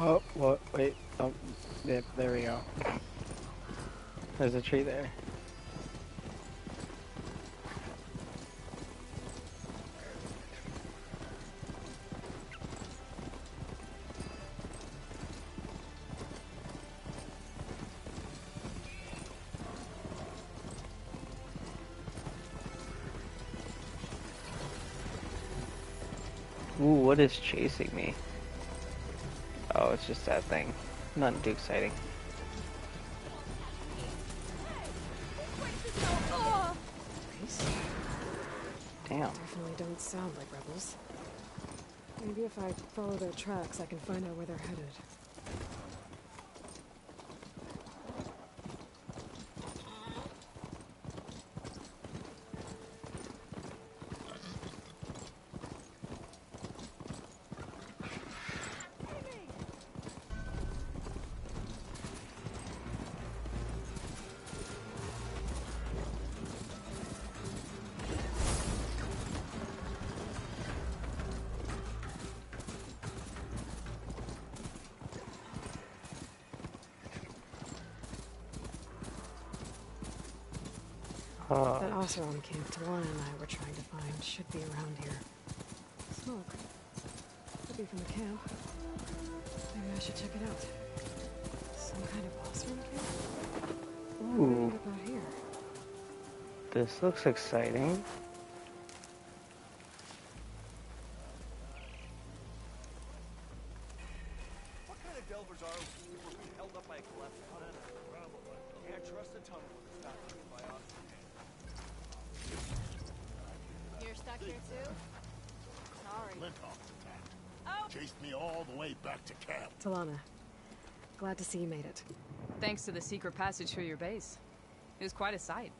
Oh, what? Wait. Oh, there we go. There's a tree there. Ooh, what is chasing me? Oh, it's just that thing. Nothing too exciting. Damn. Definitely don't sound like rebels. Maybe if I follow their tracks, I can find out where they're headed. That Oseram camp Talana and I were trying to find should be around here. Smoke. Could be from the camp. Maybe I should check it out. Some kind of Oseram camp? Ooh. What about here? This looks exciting. What kind of delvers are we who were held up by a collapsed tunnel? Can't trust the tunnel when it's not cleaned by us. You're stuck here too? Sorry. Lintoff attacked. Chased me all the way back to camp. Talana. Glad to see you made it. Thanks to the secret passage through your base. It was quite a sight.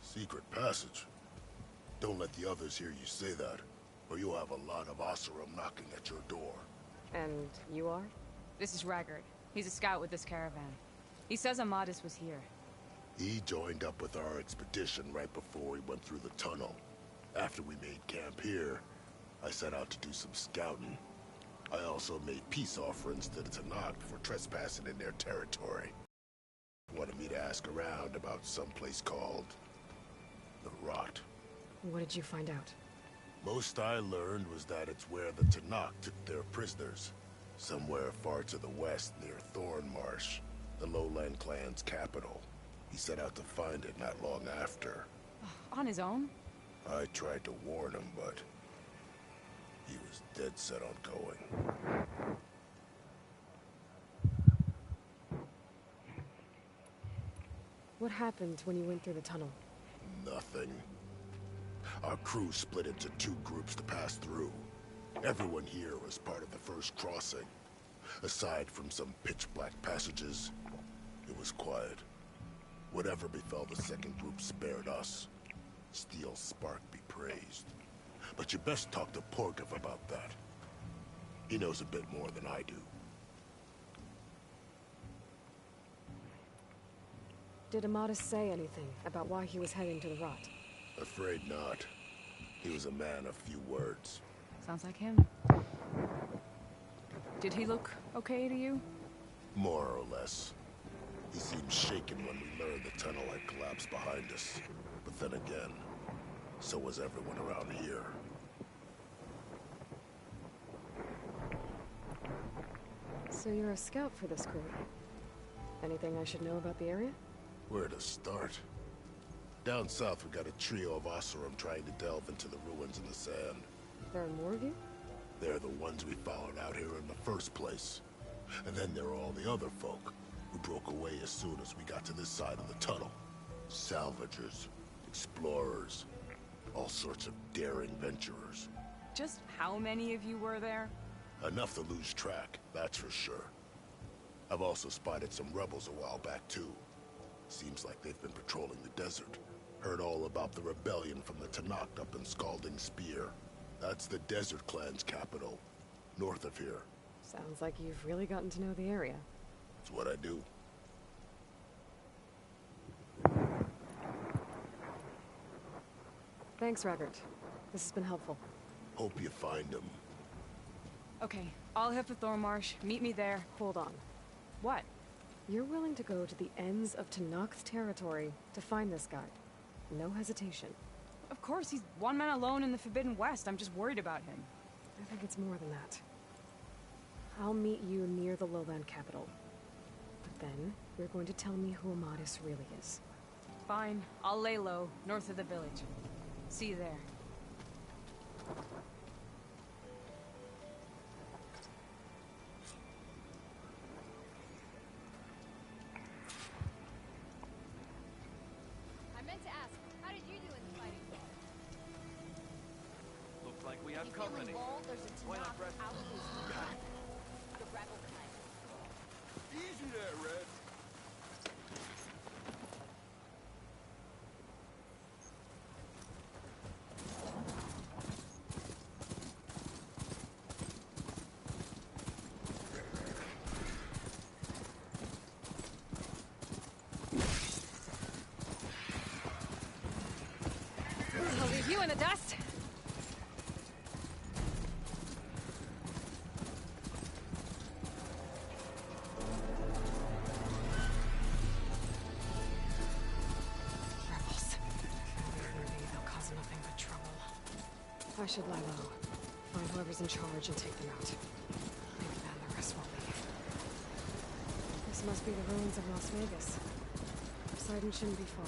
Secret passage? Don't let the others hear you say that, or you'll have a lot of Oseram knocking at your door. And you are? This is Raggard. He's a scout with this caravan. He says Amadis was here. He joined up with our expedition right before we went through the tunnel. After we made camp here, I set out to do some scouting. I also made peace offerings to the Tanakh for trespassing in their territory. Wanted me to ask around about some place called the Rot. What did you find out? Most I learned was that it's where the Tanakh took their prisoners. Somewhere far to the west near Thornmarsh, the Lowland clan's capital. He set out to find it not long after. On his own? I tried to warn him, but he was dead set on going. What happened when you went through the tunnel? Nothing. Our crew split into two groups to pass through. Everyone here was part of the first crossing. Aside from some pitch-black passages, it was quiet. Whatever befell the second group spared us. Steel Spark be praised. But you best talk to Porgov about that. He knows a bit more than I do. Did Amadis say anything about why he was heading to the Rot? Afraid not. He was a man of few words. Sounds like him. Did he look okay to you? More or less. He seemed shaken when we learned the tunnel had collapsed behind us. But then again, so was everyone around here. So you're a scout for this group. Anything I should know about the area? Where to start? Down south we got a trio of Oseram trying to delve into the ruins in the sand. There are more of you? They're the ones we followed out here in the first place. And then there are all the other folk, who broke away as soon as we got to this side of the tunnel. Salvagers, explorers, all sorts of daring venturers. Just how many of you were there? Enough to lose track, that's for sure. I've also spotted some rebels a while back too. Seems like they've been patrolling the desert. Heard all about the rebellion from the Tanakh up in Scalding Spear. That's the Desert Clan's capital, north of here. Sounds like you've really gotten to know the area. It's what I do. Thanks, Raggard. This has been helpful. Hope you find them. Okay, I'll head for Thornmarsh. Meet me there. Hold on. What? You're willing to go to the ends of Tanakh's territory to find this guy. No hesitation. Of course, he's one man alone in the Forbidden West. I'm just worried about him. I think it's more than that. I'll meet you near the lowland capital. But then, you're going to tell me who Amadis really is. Fine. I'll lay low, north of the village. See you there. I'm covering it. There's a Why not knock press? out his gun. The rebel kind. Easy there, Red. I'll leave you in the dust. Rebels. Maybe they'll cause nothing but trouble. I should lie low. Find whoever's in charge and take them out. Maybe then the rest will leave. This must be the ruins of Las Vegas. Poseidon shouldn't be far.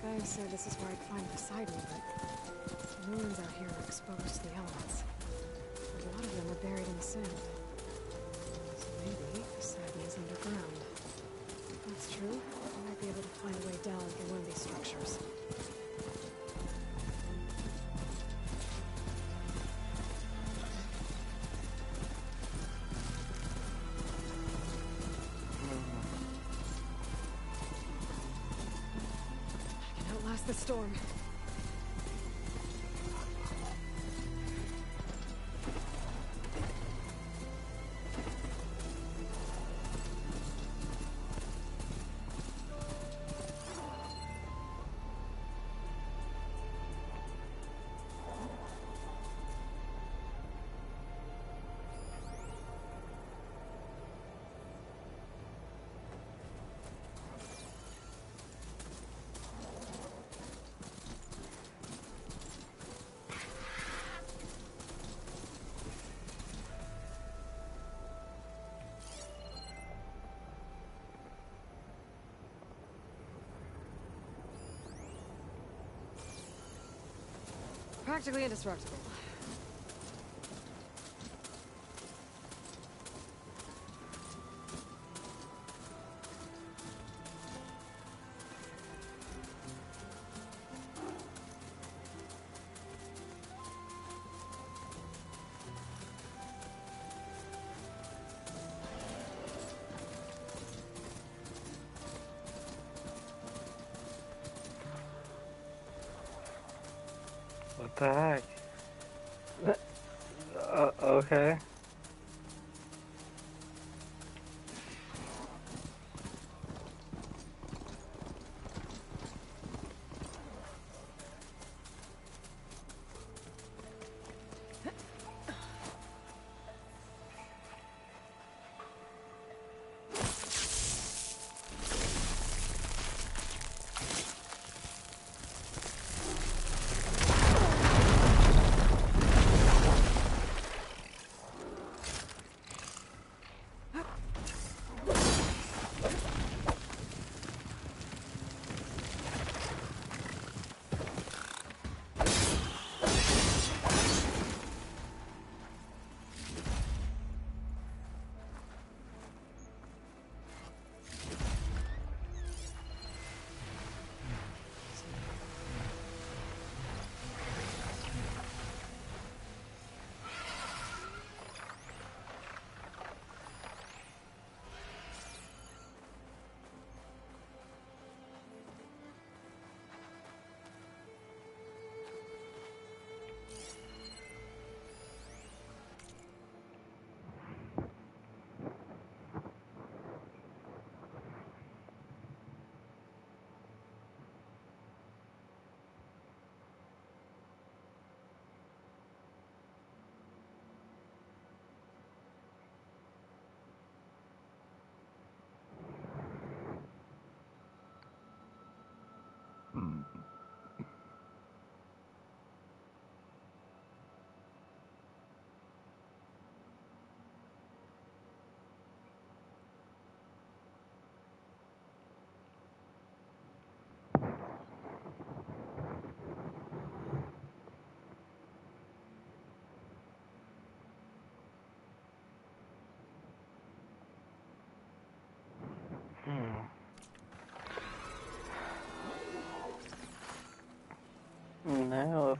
Guy said this is where I'd find Poseidon, but the ruins out here are exposed to the elements. A lot of them are buried in the sand. So maybe Poseidon is underground. If that's true, I might be able to find a way down through one of these structures. I can outlast the storm. Practically indestructible. What the heck? Okay.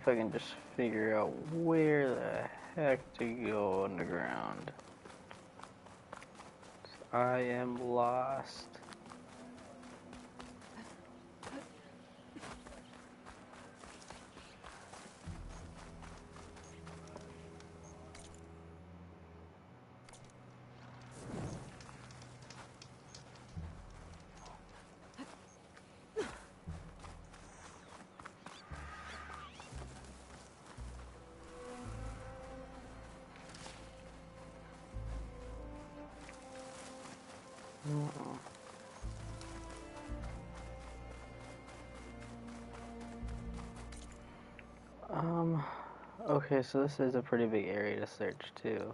if I can just figure out where the heck to go underground. I am lost. Okay, so this is a pretty big area to search too.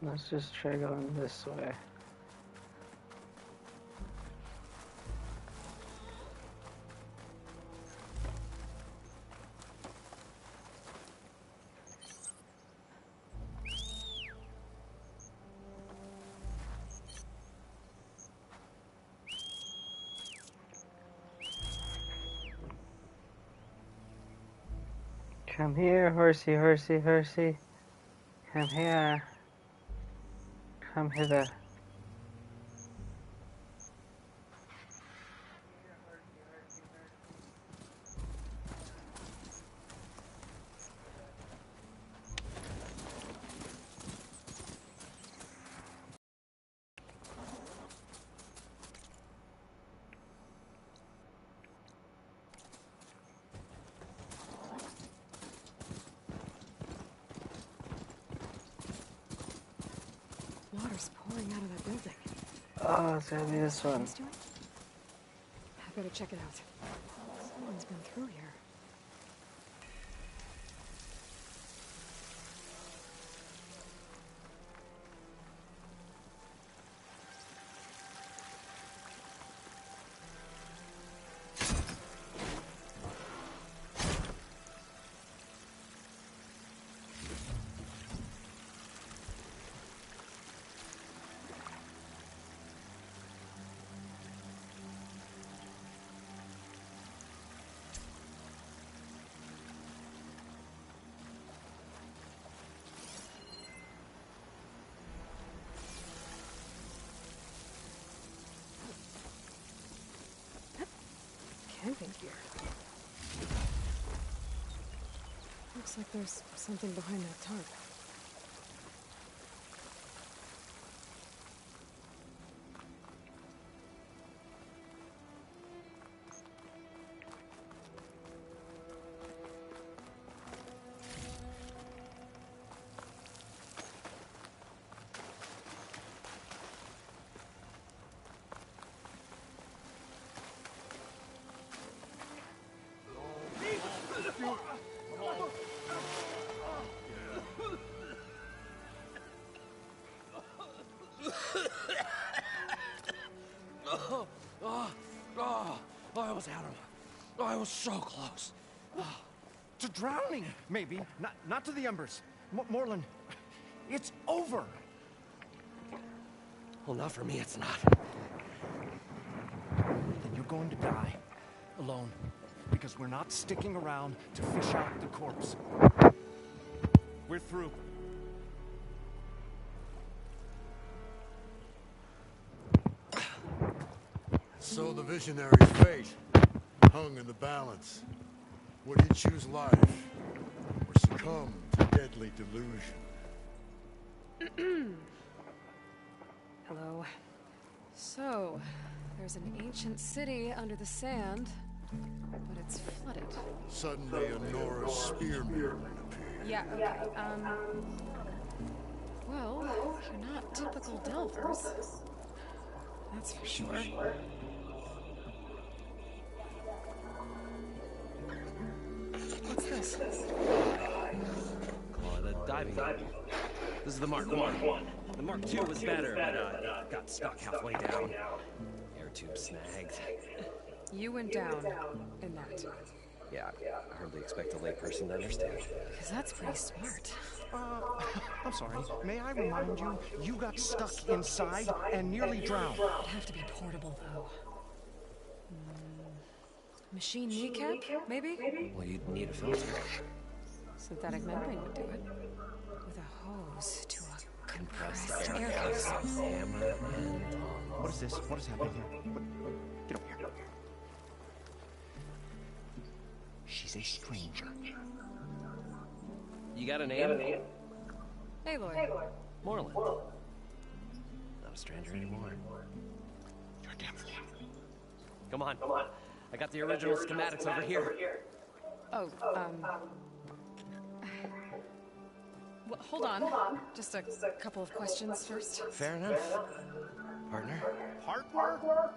Let's just try going this way. Come here, horsey, horsey, horsey. Come here. Come hither. Water's pouring out of that building. Oh, it's gotta be this one. Close to it? I better check it out. Someone's been through here. Camping gear. Looks like there's something behind that tarp. I almost had him. Oh, I was so close. To drowning, maybe. Not to the embers. Moreland, it's over. Well, not for me, it's not. Then you're going to die. Alone. Because we're not sticking around to fish out the corpse. We're through. So the visionary's fate hung in the balance. Would he choose life or succumb to deadly delusion? Hello. So, there's an ancient city under the sand, but it's flooded. Suddenly, a Nora spearman appeared. Yeah, okay, well, you're not typical Delvers. That's for sure. What's this? Call it a diving boat. This is the Mark 1. The Mark 2 was better, but it got stuck halfway down. Air tube snagged. You went down in that. Yeah, I hardly expect a layperson to understand. Because that's pretty smart. I'm sorry. May I remind you, you got stuck inside and nearly drowned. It'd have to be portable, though. Machine kneecap, maybe? Well, you'd need a filter. Synthetic membrane would do it. With a hose to a compressed air Compressed capsule. hammer and What is this? What is happening here? Get over here. She's a stranger. You got a name? Hey, Lloyd. Moreland. Not a stranger anymore. You're damn fool. Come on. I got the original schematics over here. Oh, well, hold on. Just a couple of questions first. Fair enough. Partner? Partner?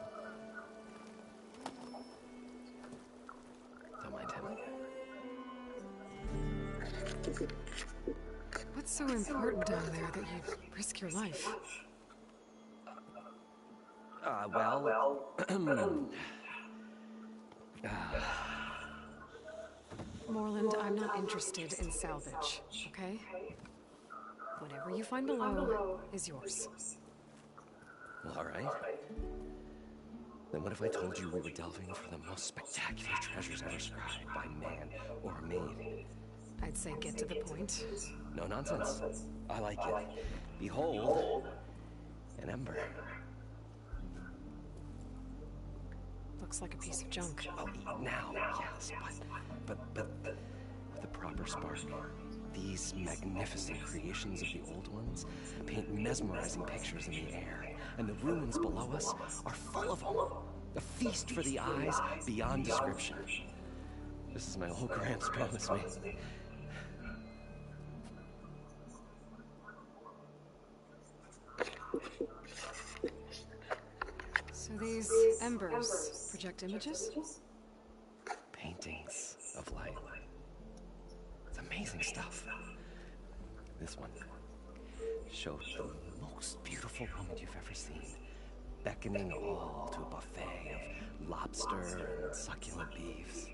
Don't mind telling you. What's so important down there that you'd risk your life? Moreland, I'm not interested in salvage, okay? Whatever you find below is yours. Well, all right. Then what if I told you we were delving for the most spectacular treasures ever scribed by man or maid? I'd say get to the point. No nonsense. I like it. Behold, an ember. Looks like a piece of junk. I'll eat now, yes, but with a proper spark. These magnificent creations of the old ones paint mesmerizing pictures in the air, and the ruins below us are full of them. A feast for the eyes beyond description. This is my old Gramps promised me. So these embers project images? Paintings of light. It's amazing stuff. This one showed the most beautiful woman you've ever seen, beckoning all to a buffet of lobster and succulent beefs.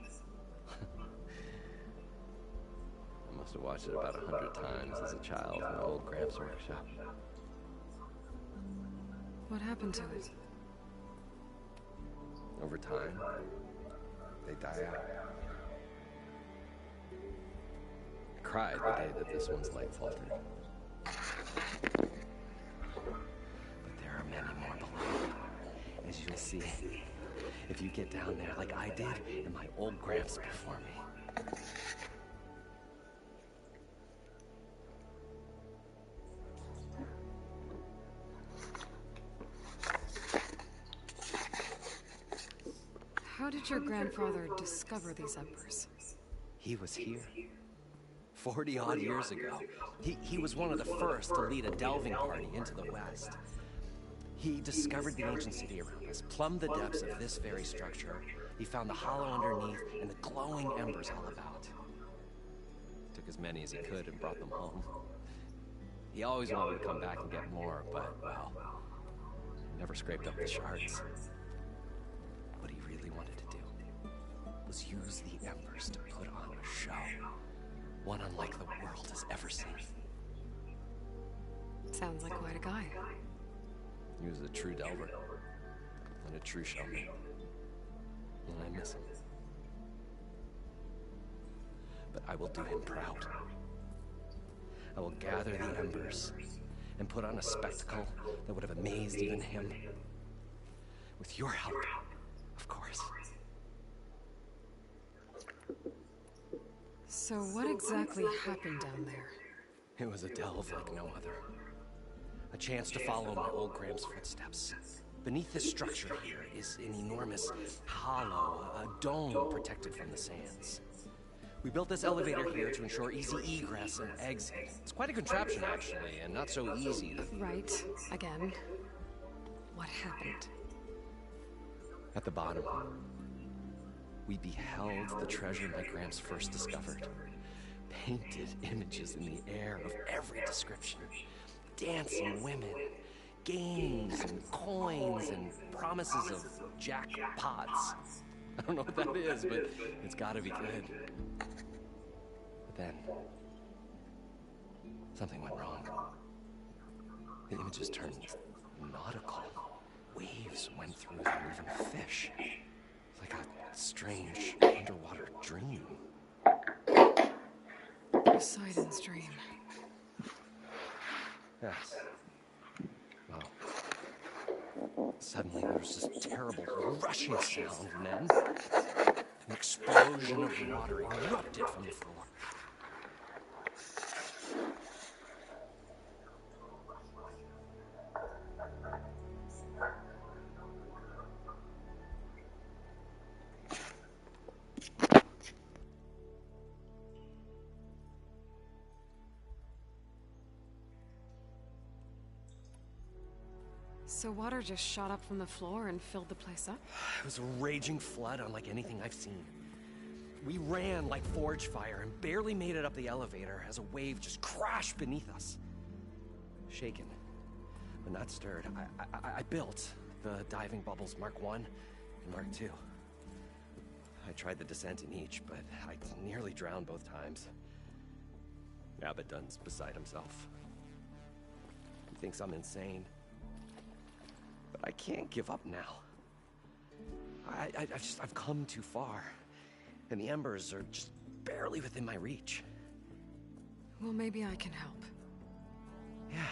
I must have watched it about 100 times as a child in my old Gramps workshop. What happened to it? Over time, they die out. I cried the day that this one's light faltered. But there are many more below, as you'll see, if you get down there like I did and my old Gramps before me. How did your grandfather discover these embers? He was here. 40-odd years ago. He was one of the first to lead a delving party into the West. He discovered the ancient city around us, plumbed the depths of this very structure. He found the hollow underneath and the glowing embers all about. Took as many as he could and brought them home. He always wanted to come back and get more, but, well, never scraped up the shards. What he really wanted to do was use the embers to put on a show. One unlike the world has ever seen. Sounds like quite a guy. He was a true delver and a true showman. And I miss him. But I will do him proud. I will gather the embers and put on a spectacle that would have amazed even him. With your help, of course. So what exactly happened down there? It was a delve like no other. A chance to follow my old Gramps' footsteps. Beneath this structure here is an enormous hollow, a dome protected from the sands. We built this elevator here to ensure easy egress and exit. It's quite a contraption, actually, and not so easy. Right, again. What happened? At the bottom, we beheld the treasure my Gramps first discovered. Painted images in the air of every description. Dancing women, games and coins and promises of jackpots. I don't know what that is, but it's gotta be good. But then, Something went wrong. The images turned nautical. Waves went through them, even fish. Like a strange underwater dream. Poseidon's dream. Yes. Well, suddenly there was this terrible rushing sound, and then an explosion of water erupted from the floor. So water just shot up from the floor and filled the place up? It was a raging flood unlike anything I've seen. We ran like forge fire and barely made it up the elevator as a wave just crashed beneath us. Shaken, but not stirred, I built the diving bubbles Mark I and Mark II. I tried the descent in each, but I nearly drowned both times. Abaddon's beside himself. He thinks I'm insane. But I can't give up now. I've come too far. And the embers are just barely within my reach. Well, maybe I can help. Yeah.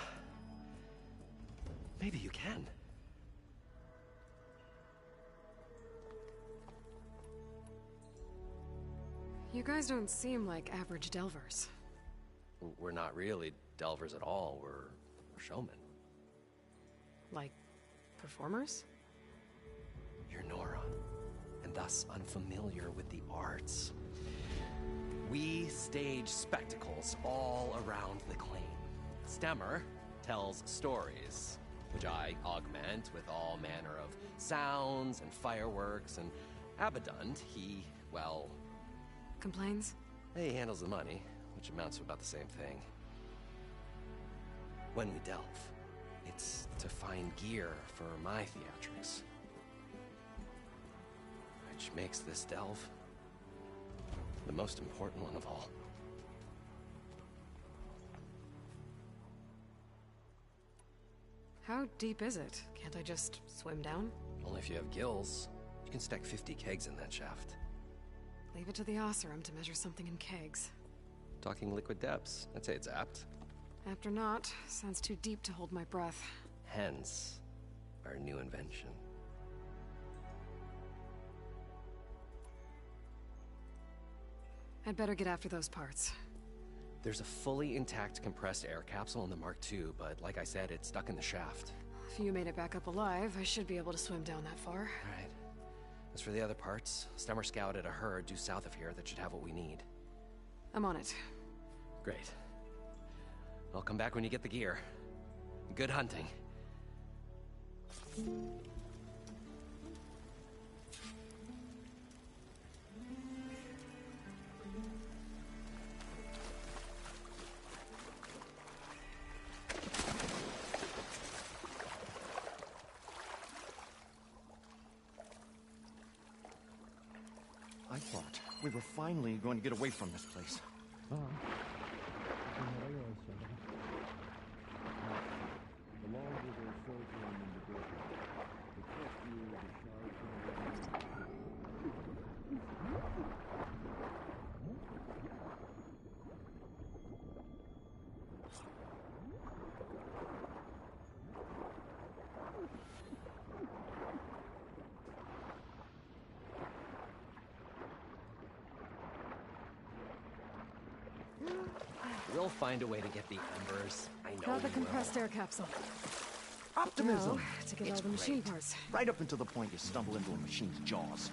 Maybe you can. You guys don't seem like average delvers. We're not really delvers at all. We're showmen. Like, performers? You're Nora, and thus unfamiliar with the arts. We stage spectacles all around the claim. Stemmer tells stories, which I augment with all manner of sounds and fireworks, and Abaddon, he, well... Complains? He handles the money, which amounts to about the same thing. When we delve, it's to find gear for my theatrics. Which makes this delve the most important one of all. How deep is it? Can't I just swim down? Only if you have gills. You can stack 50 kegs in that shaft. Leave it to the Oseram to measure something in kegs. Talking liquid depths, I'd say it's apt. After not, sounds too deep to hold my breath. Hence, our new invention. I'd better get after those parts. There's a fully intact compressed air capsule in the Mark II, but like I said, it's stuck in the shaft. If you made it back up alive, I should be able to swim down that far. All right. As for the other parts, Stemmer scouted a herd due south of here that should have what we need. I'm on it. Great. I'll come back when you get the gear. Good hunting. I thought we were finally going to get away from this place. We'll find a way to get the embers. I know Got the we compressed will. air capsule. Optimism! Now, to get It's all the machine great. parts. Right up until the point you stumble into a machine's jaws.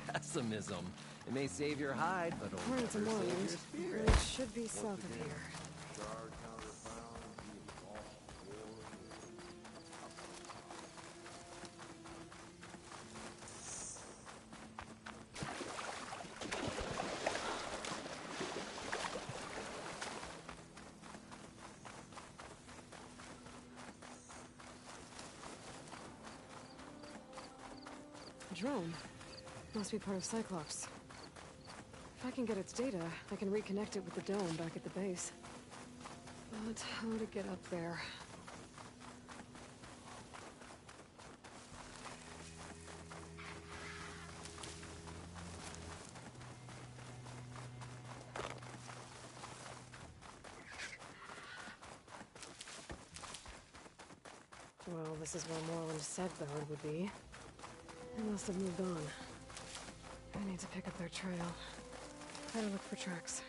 Pessimism. It may save your hide, but it'll According to never save your Morland, spirit. it should be south of here. Drone. Must be part of Cyclops. If I can get its data, I can reconnect it with the dome back at the base. But how to get up there? Well, this is where Moreland said the herd would be. They must have moved on. I need to pick up their trail. Better look for tracks.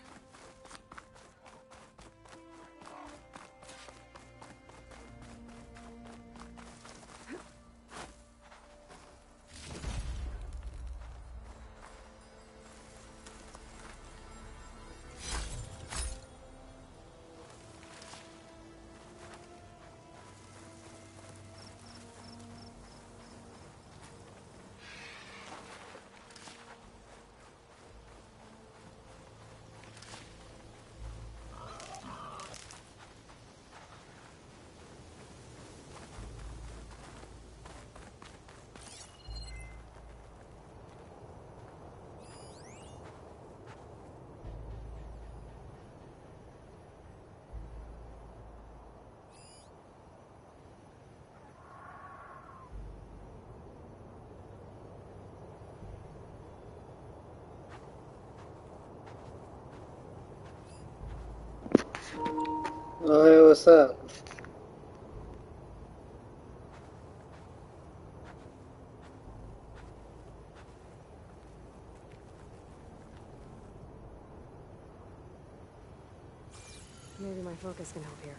Oh, hey, what's up? Maybe my focus can help here.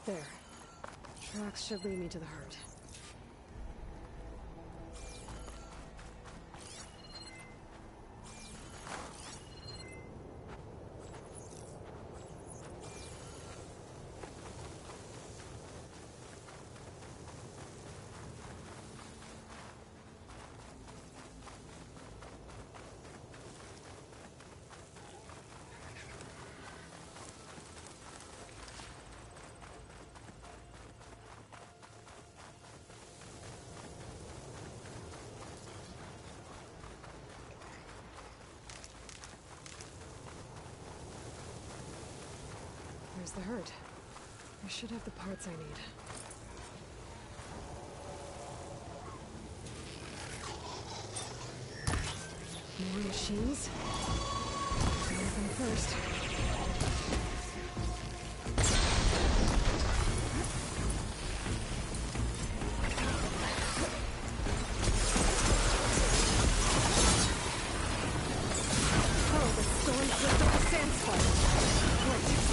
There. Tracks should lead me to the herd. There's the herd. I should have the parts I need. More machines? One of them first. Oh, the storm flipped up the sand spot. Great.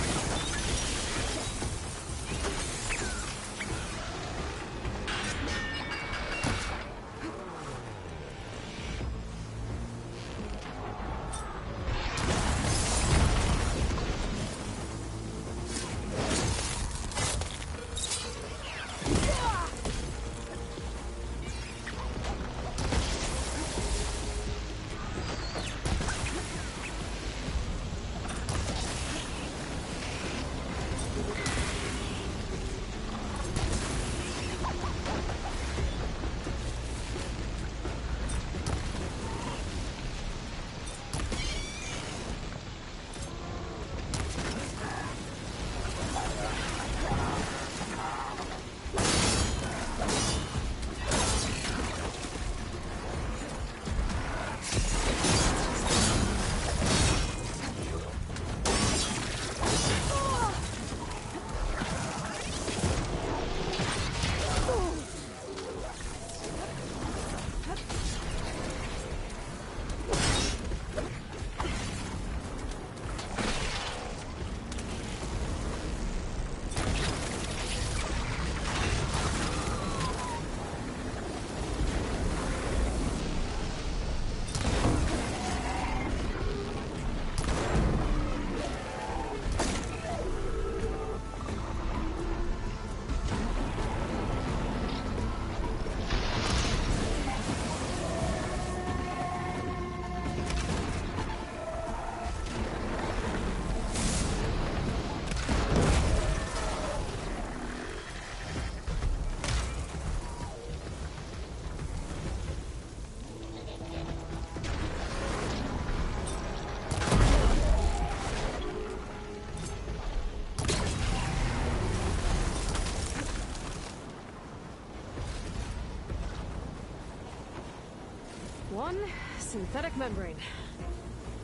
one, synthetic membrane.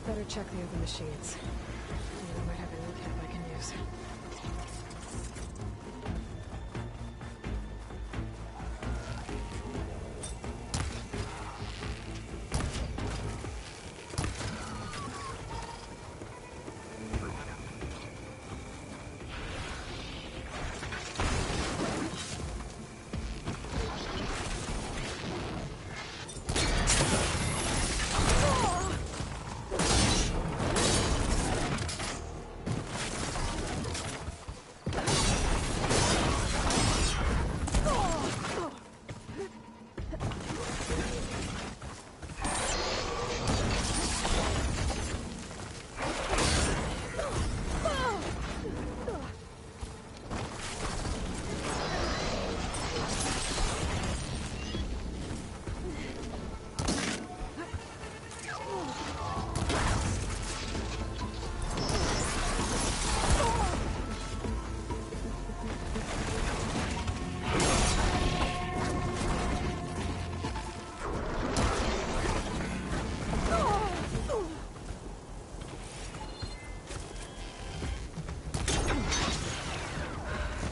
Better check the other machines. I might have a recap I can use.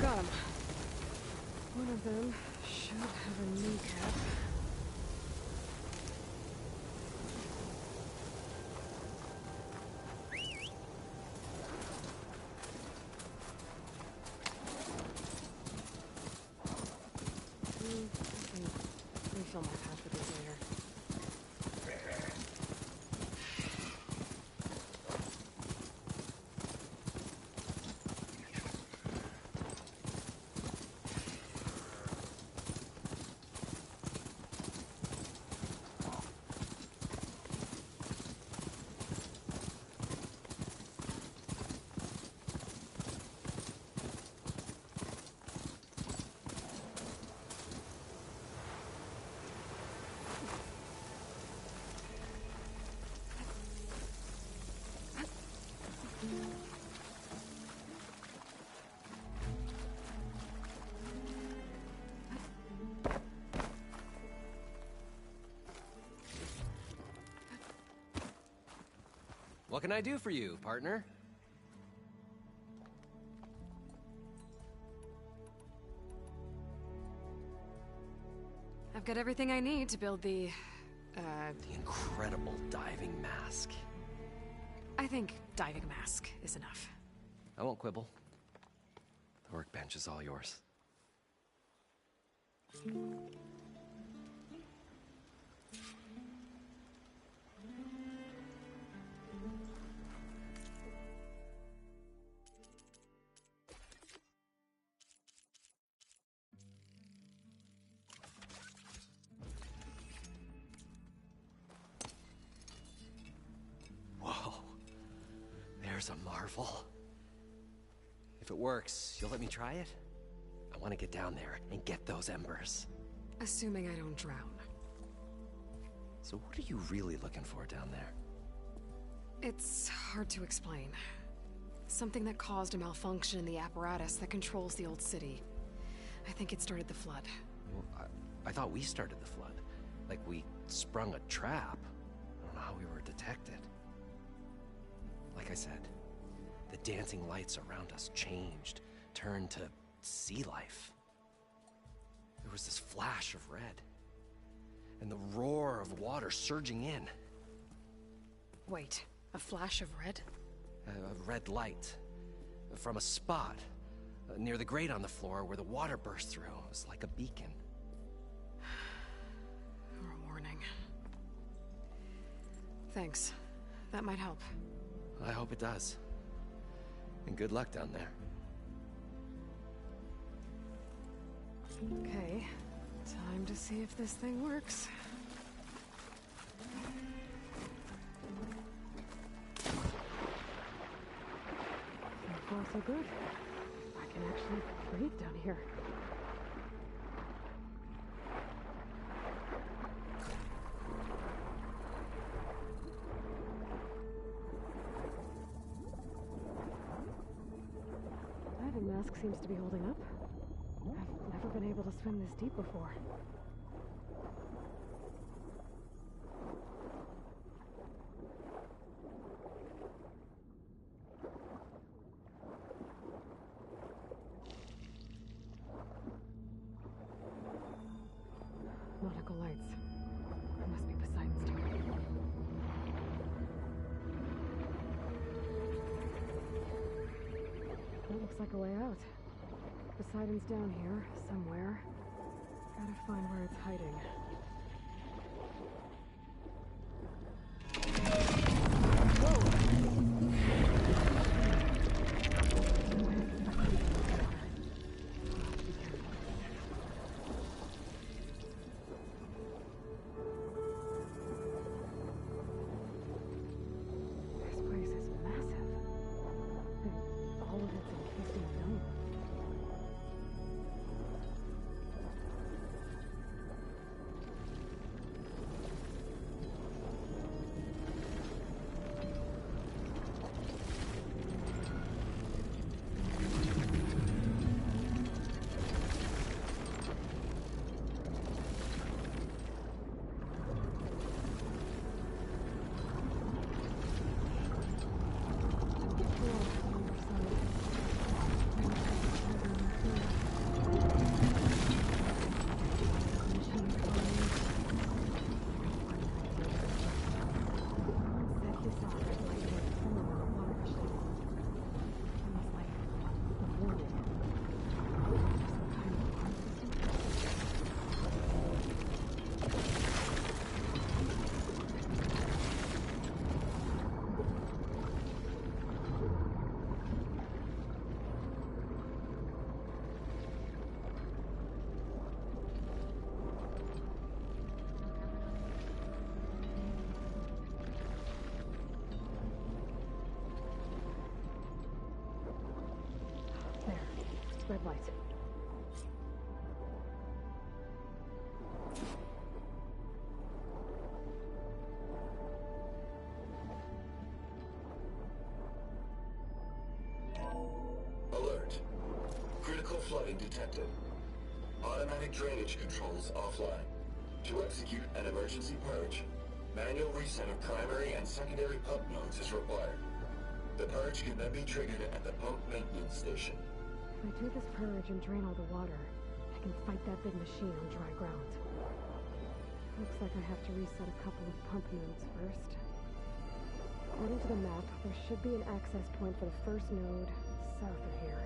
Got him. One of them should have a kneecap. I can refill my patch with these later. What can I do for you, partner? I've got everything I need to build the incredible diving mask. I think diving mask is enough. I won't quibble. The workbench is all yours. Whoa. There's a marvel. If it works, you'll let me try it? I want to get down there and get those embers. Assuming I don't drown. So what are you really looking for down there? It's hard to explain. Something that caused a malfunction in the apparatus that controls the old city. I think it started the flood. Well, I thought we started the flood. Like we sprung a trap. I don't know how we were detected. Like I said, the dancing lights around us changed, turned to sea life. There was this flash of red, and the roar of water surging in. Wait, a flash of red? A red light from a spot near the grate on the floor where the water burst through. It was like a beacon. Or a warning. Thanks. That might help. I hope it does. And good luck down there. Okay, time to see if this thing works. So far, so good. I can actually breathe down here. Diving mask seems to be holding up. I've never been able to swim this deep before. Looks like a way out. Poseidon's down here, somewhere. Gotta find where it's hiding. This place is massive. And all of it's encased in dome. Red light. Alert. Critical flooding detected. Automatic drainage controls offline. To execute an emergency purge, manual reset of primary and secondary pump nodes is required. The purge can then be triggered at the pump maintenance station. If I do this purge and drain all the water, I can fight that big machine on dry ground. Looks like I have to reset a couple of pump nodes first. According to the map, there should be an access point for the first node south of here.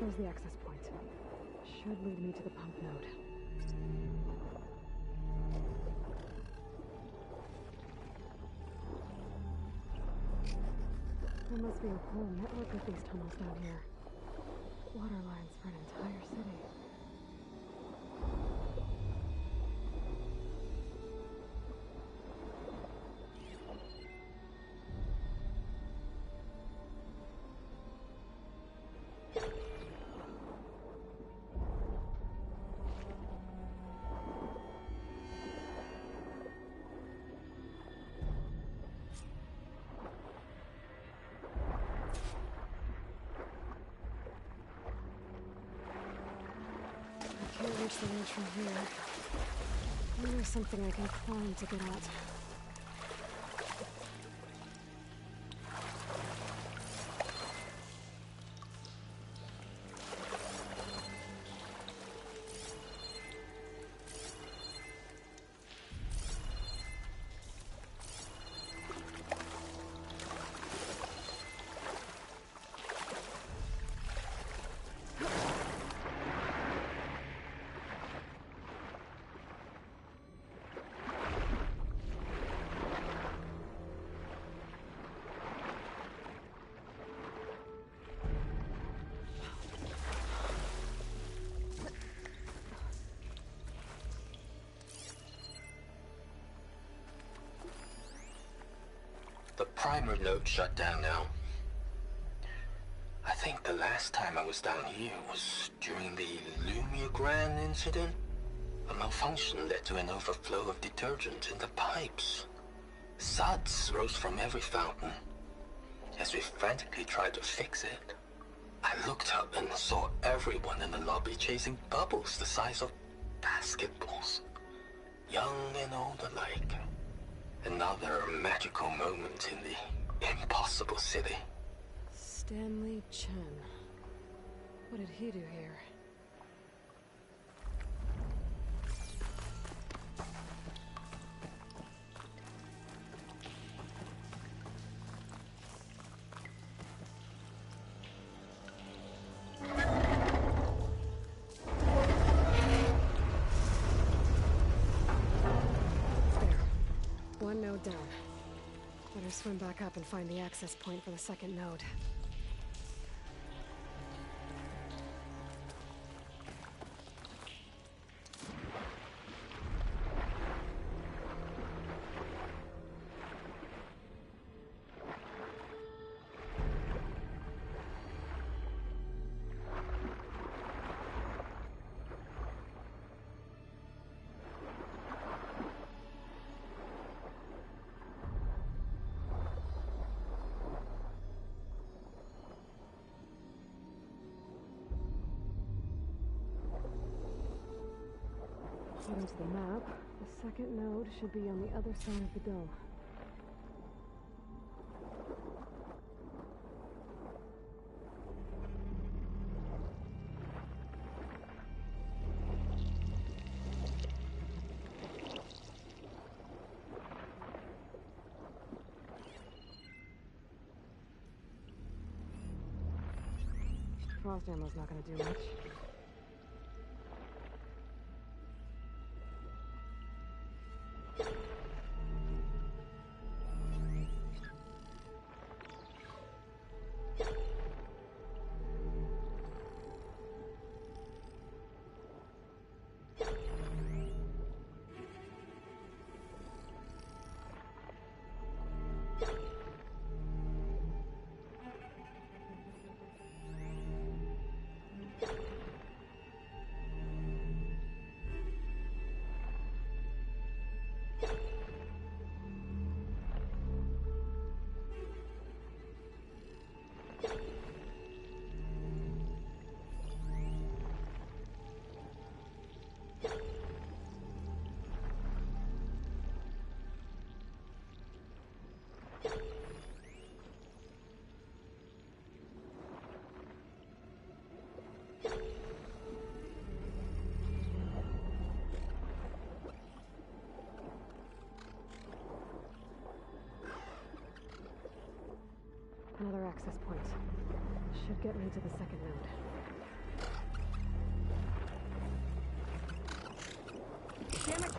There's the access point. Should lead me to the pump node. There must be a whole network of these tunnels down here. Water lines for an entire city. Can't reach the ledge from here. Maybe there's something I can climb to get out. The primer node shut down now. I think the last time I was down here was during the Lumiagran incident. A malfunction led to an overflow of detergent in the pipes. Suds rose from every fountain. As we frantically tried to fix it, I looked up and saw everyone in the lobby chasing bubbles the size of basketballs. Young and old alike. Another magical moment in the impossible city. Stanley Chen. What did he do here? There. One node down. Better swim back up and find the access point for the second node. According to the map, the second node should be on the other side of the dome. Frost ammo's not gonna do much. Another access point. Should get me to the second node. Damn it!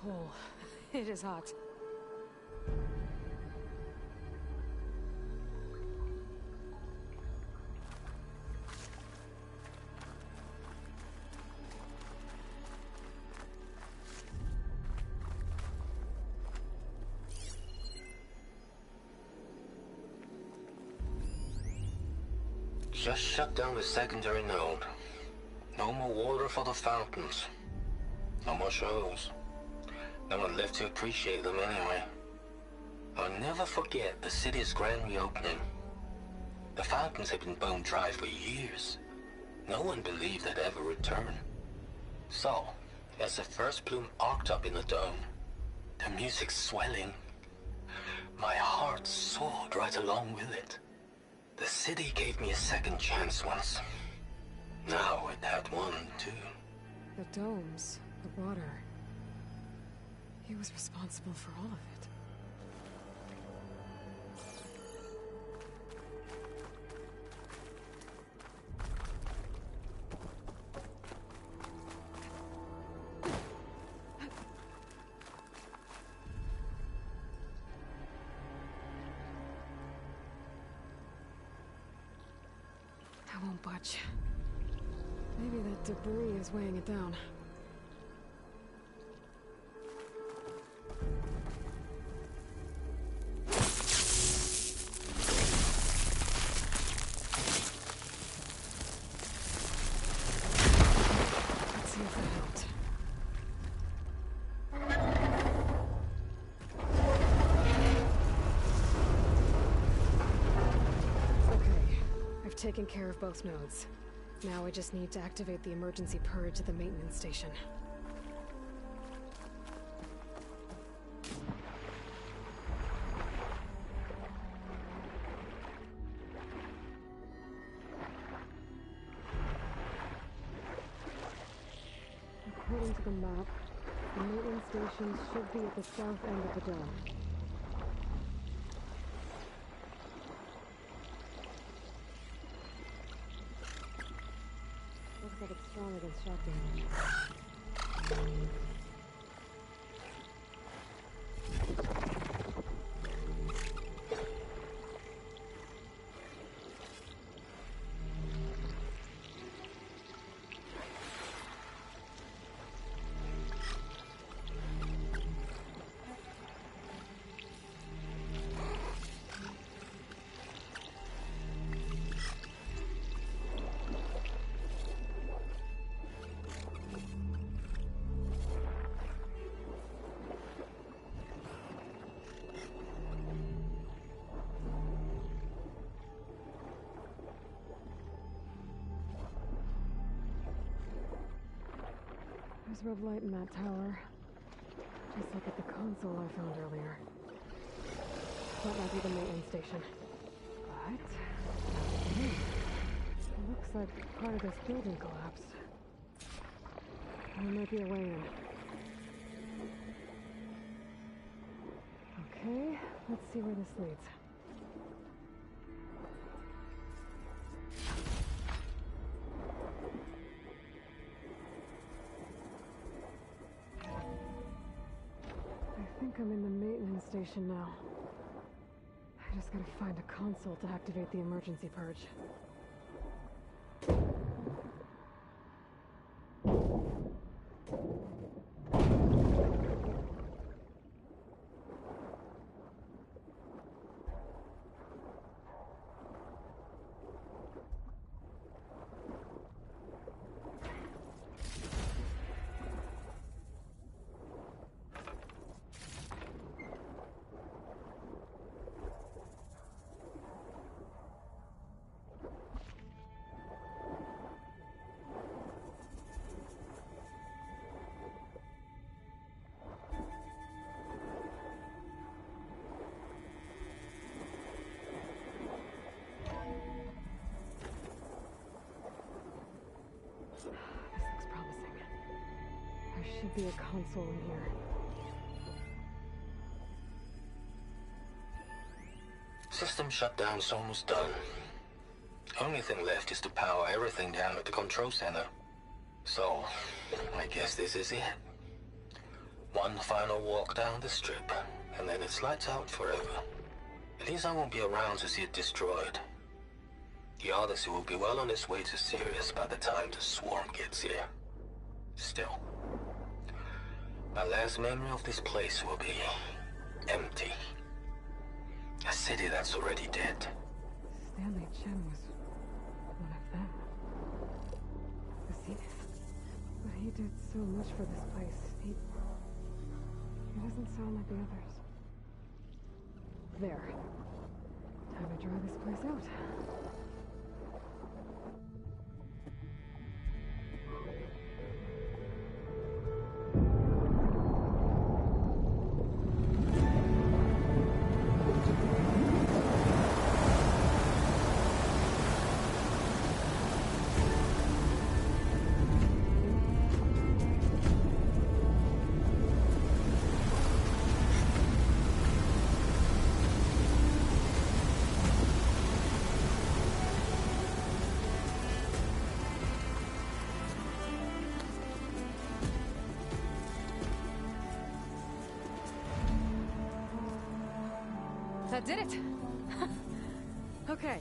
Oh, it is hot. Just shut down the secondary node. No more water for the fountains. No more shows. No one left to appreciate them anyway. I'll never forget the city's grand reopening. The fountains had been bone dry for years. No one believed they'd ever return. So, as the first bloom arced up in the dome, the music swelling, My heart soared right along with it. The city gave me a second chance once. Now it had one, too. The domes, the water. He was responsible for all of it. I won't budge. Maybe that debris is weighing it down. Let's see if that helped. Okay, I've taken care of both nodes. Now I just need to activate the emergency purge at the maintenance station. According to the map, the maintenance station should be at the south end of the dome. Looks like it's strong against shock damage. There's red light in that tower. Just like at the console I found earlier. That might be the maintenance station. But... it looks like part of this building collapsed. There might be a way in. Okay, let's see where this leads. I think I'm in the maintenance station now. I just gotta find a console to activate the emergency purge. Should be a console in here. System shutdown's almost done. Only thing left is to power everything down at the control center. So, I guess this is it. One final walk down the strip, and then it's lights out forever. At least I won't be around to see it destroyed. The Odyssey will be well on its way to Sirius by the time the swarm gets here. Still, my last memory of this place will be empty. A city that's already dead. Stanley Chen was one of them. But he did so much for this place. He doesn't sound like the others. There. Time to dry this place out. that did it. Okay.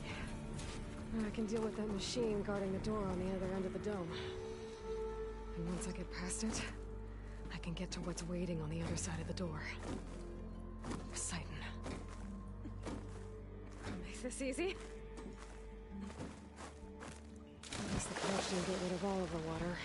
Now I can deal with that machine guarding the door on the other end of the dome. And once I get past it, I can get to what's waiting on the other side of the door. Poseidon. Make this easy. At least the couch didn't get rid of all of the water.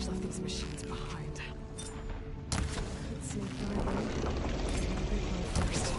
Left these machines behind. Let's sneak by them. Big one first.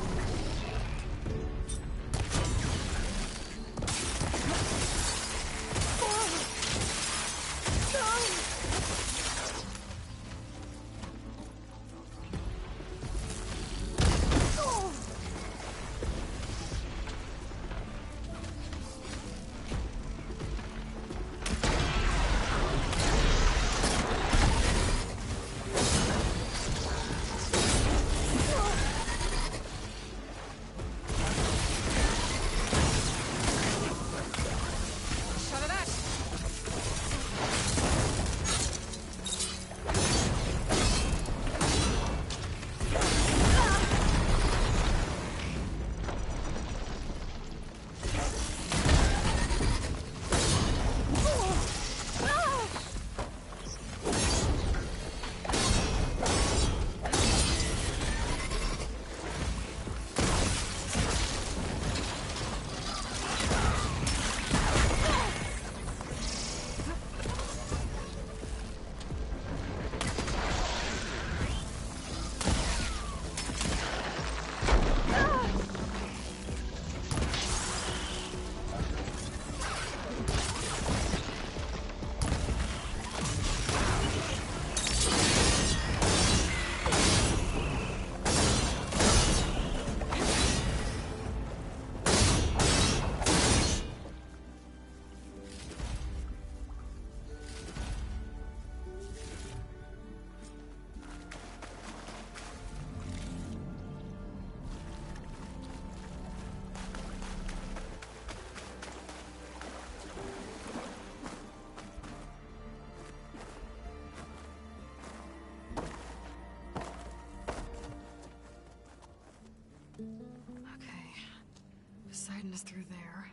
Poseidon is through there.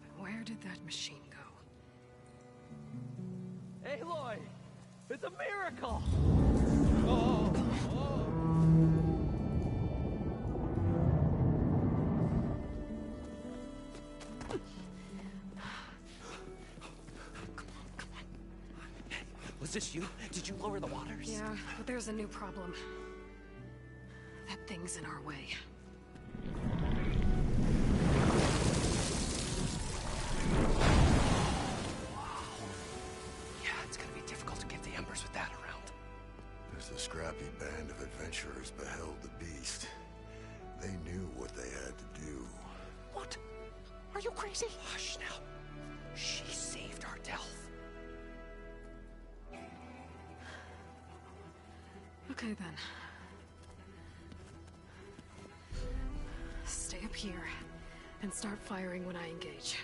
But where did that machine go? Aloy! It's a miracle! Was this you? Did you lower the waters? Yeah, but there's a new problem. That thing's in our way. Yeah, it's gonna be difficult to get the embers with that around. As the scrappy band of adventurers beheld the beast, they knew what they had to do. What? Are you crazy? Hush now. She saved our Delph. Okay then. Stay up here and start firing when I engage.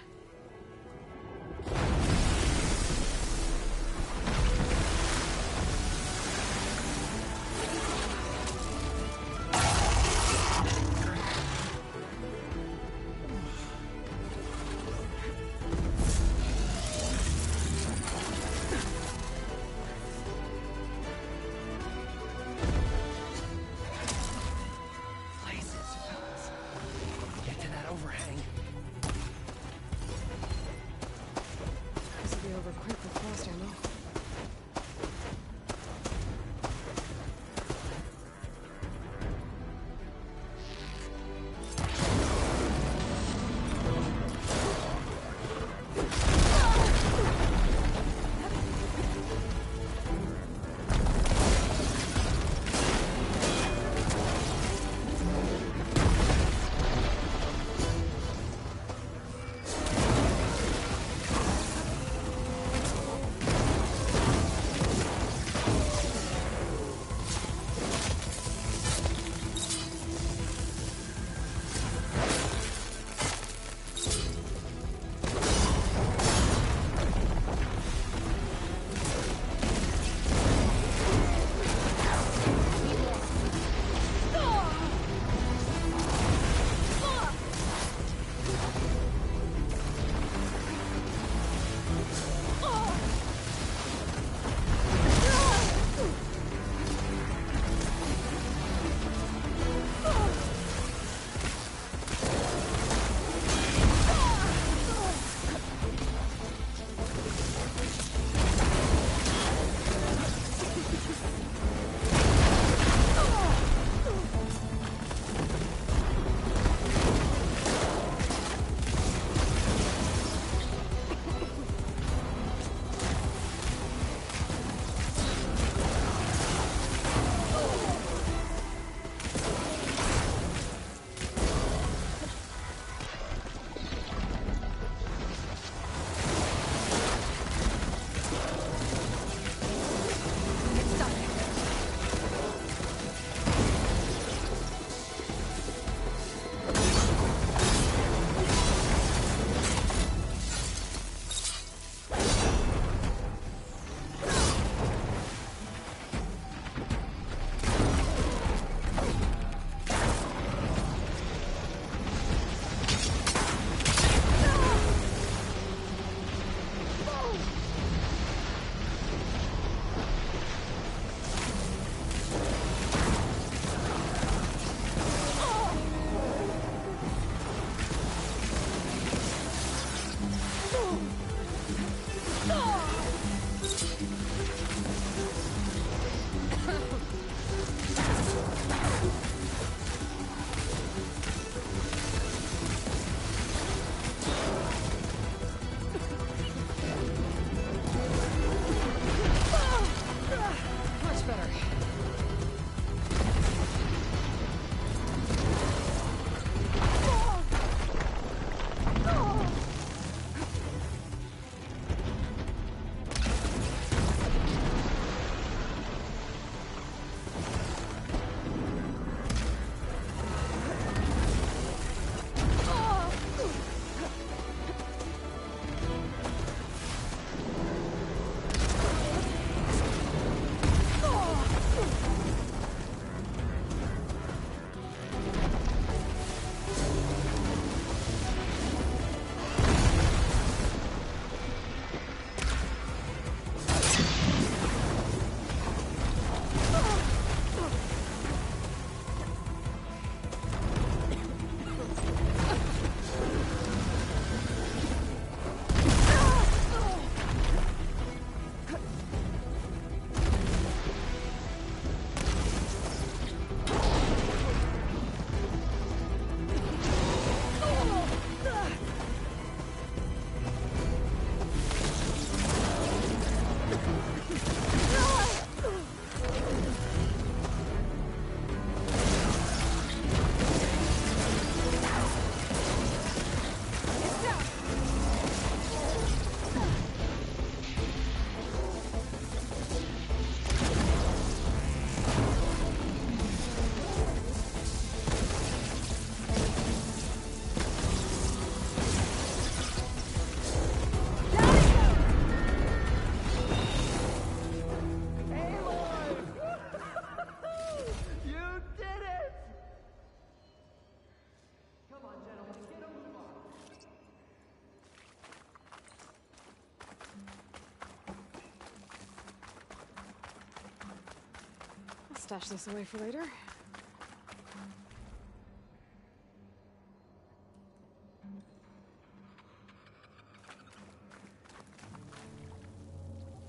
stash this away for later.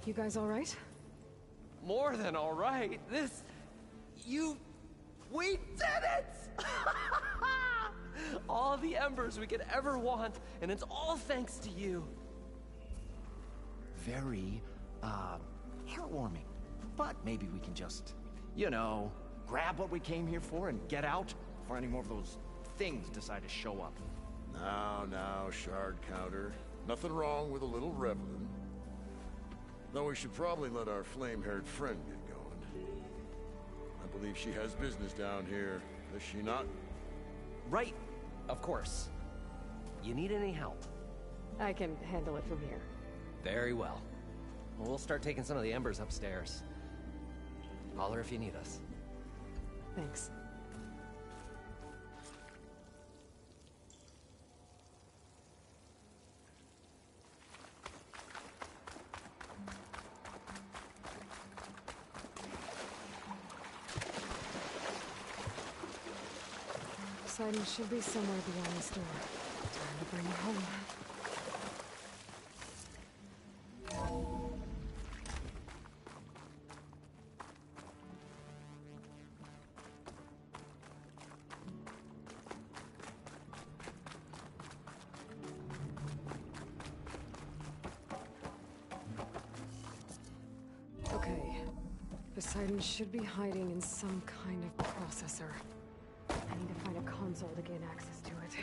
You guys all right? More than all right. We did it! All the embers we could ever want, and it's all thanks to you. Very, heartwarming. But maybe we can just, grab what we came here for and get out before any more of those things decide to show up. Now, Shard Counter. Nothing wrong with a little reveling. Though we should probably let our flame-haired friend get going. I believe she has business down here, does she not? Right, of course. You need any help? I can handle it from here. Very well. We'll start taking some of the embers upstairs. Holler if you need us. Thanks. Poseidon should be somewhere beyond this door. Time to bring it home. Okay. Poseidon should be hiding in some kind of processor. I need to find a console to gain access to it.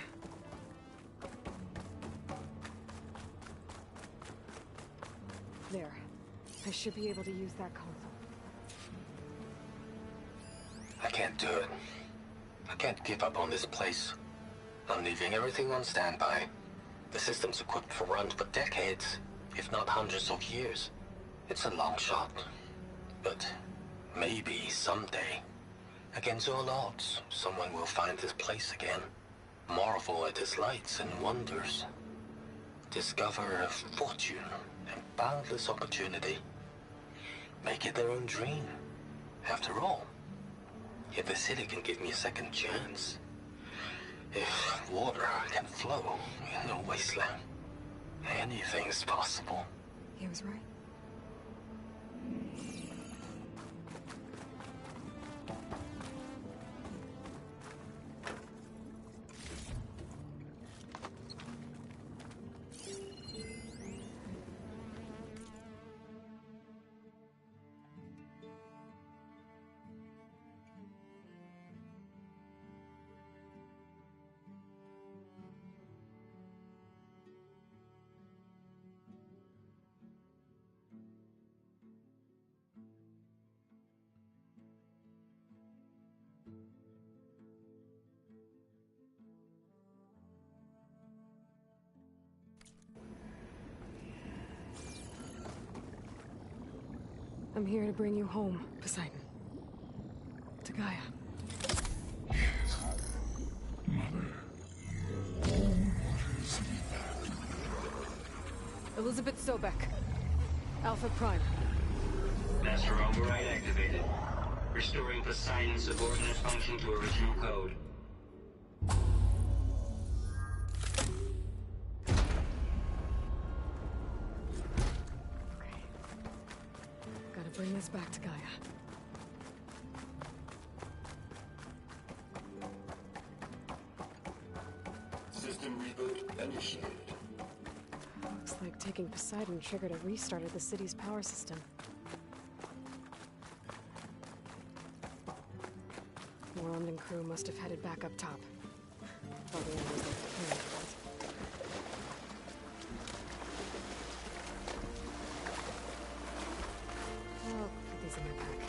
There. I should be able to use that console. I can't do it. I can't give up on this place. I'm leaving everything on standby. The system's equipped for runs for decades, if not hundreds of years. It's a long shot. But maybe someday, against all odds, someone will find this place again, marvel at its lights and wonders, discover a fortune and boundless opportunity, make it their own dream. After all, if the city can give me a second chance, if water can flow in a wasteland, anything's possible. He was right. I'm here to bring you home, Poseidon. To Gaia. Elizabeth Sobek. Alpha Prime. Master override activated. Restoring Poseidon's subordinate function to original code. Gotta bring this back to Gaia. System reboot initiated. Looks like taking Poseidon triggered a restart of the city's power system. Morland and crew must have headed back up top. Probably was like the plan. I'll put these in my pack.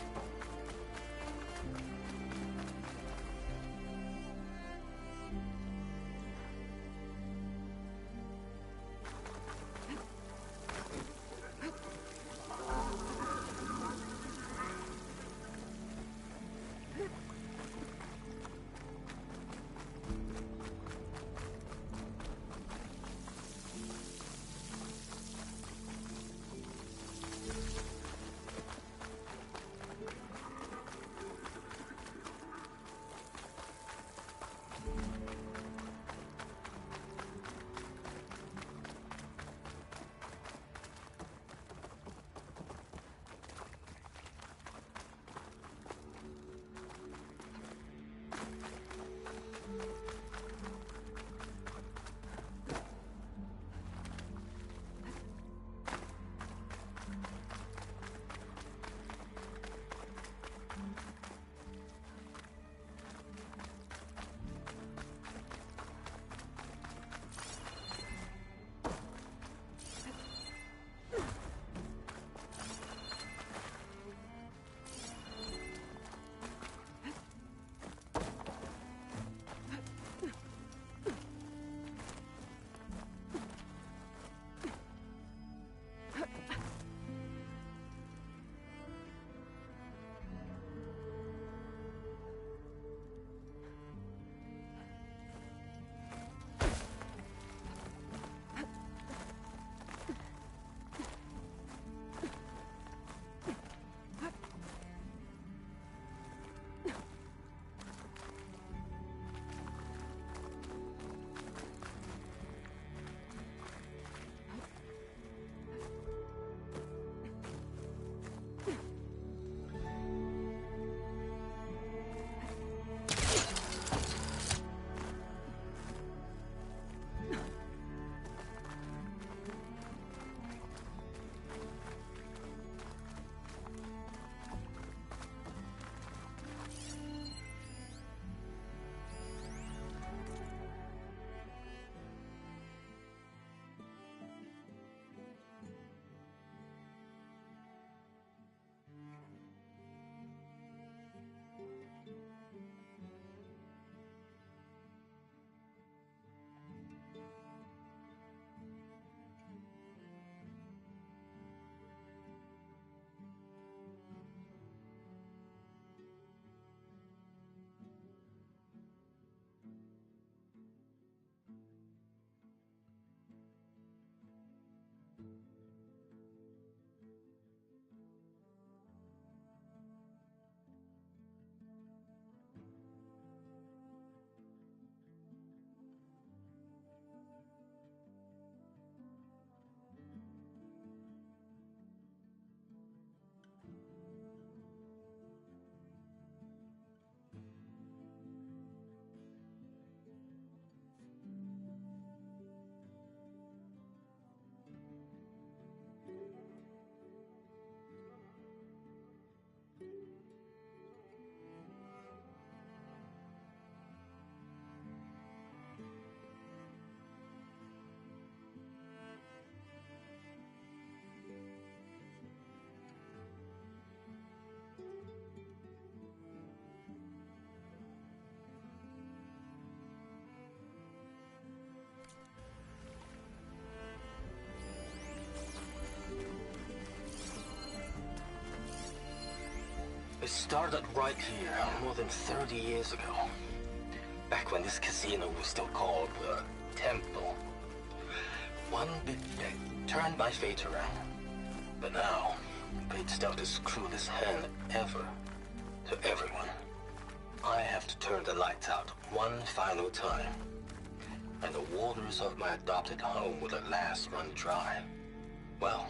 started right here more than 30 years ago. Back when this casino was still called the Temple. One big bet turned my fate around. But now, fate's dealt this cruelest hand ever to everyone. I have to turn the lights out one final time. And the waters of my adopted home will at last run dry. Well,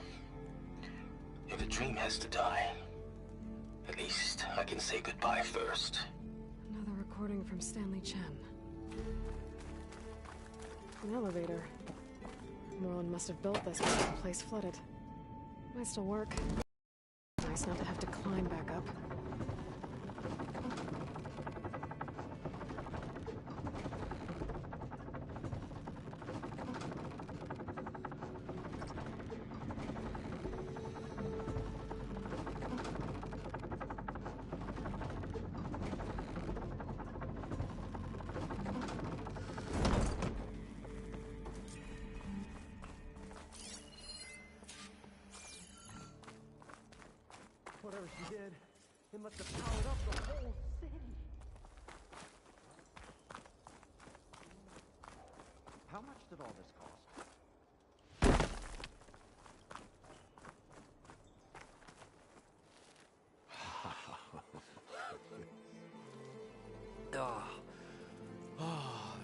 if a dream has to die, at least I can say goodbye first. Another recording from Stanley Chen. An elevator. Moreland must have built this when the place flooded. Might still work. Nice not to have to climb back up. Whatever she did, it must have powered up the whole city. How much did all this cost? The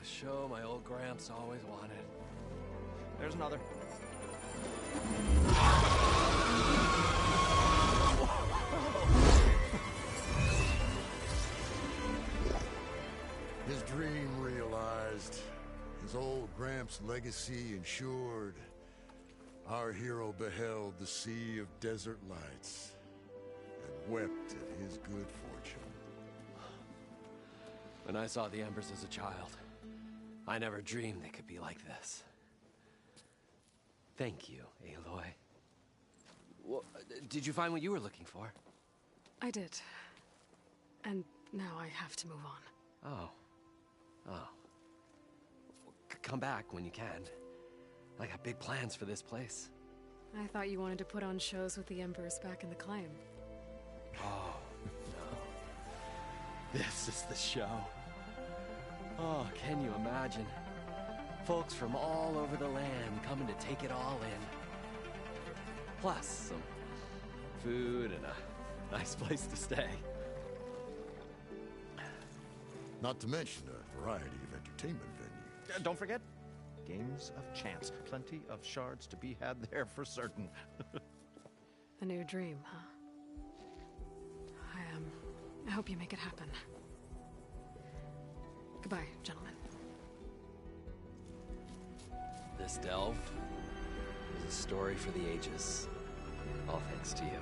show my old Gramps always wanted. There's another. His dream realized, his old Gramps' legacy ensured. Our hero beheld the sea of desert lights and wept at his good fortune. When I saw the Embers as a child, I never dreamed they could be like this. Thank you, Aloy. Well, did you find what you were looking for? I did. And now I have to move on. Oh. Oh. Come back when you can. I got big plans for this place. I thought you wanted to put on shows with the Embers back in the claim. Oh, no. This is the show. Oh, can you imagine? Folks from all over the land coming to take it all in. Plus some food and a nice place to stay. Not to mention a variety of entertainment venues. Don't forget, games of chance. Plenty of shards to be had there for certain. A new dream, huh? I hope you make it happen. Goodbye, gentlemen. This delve is a story for the ages. All thanks to you.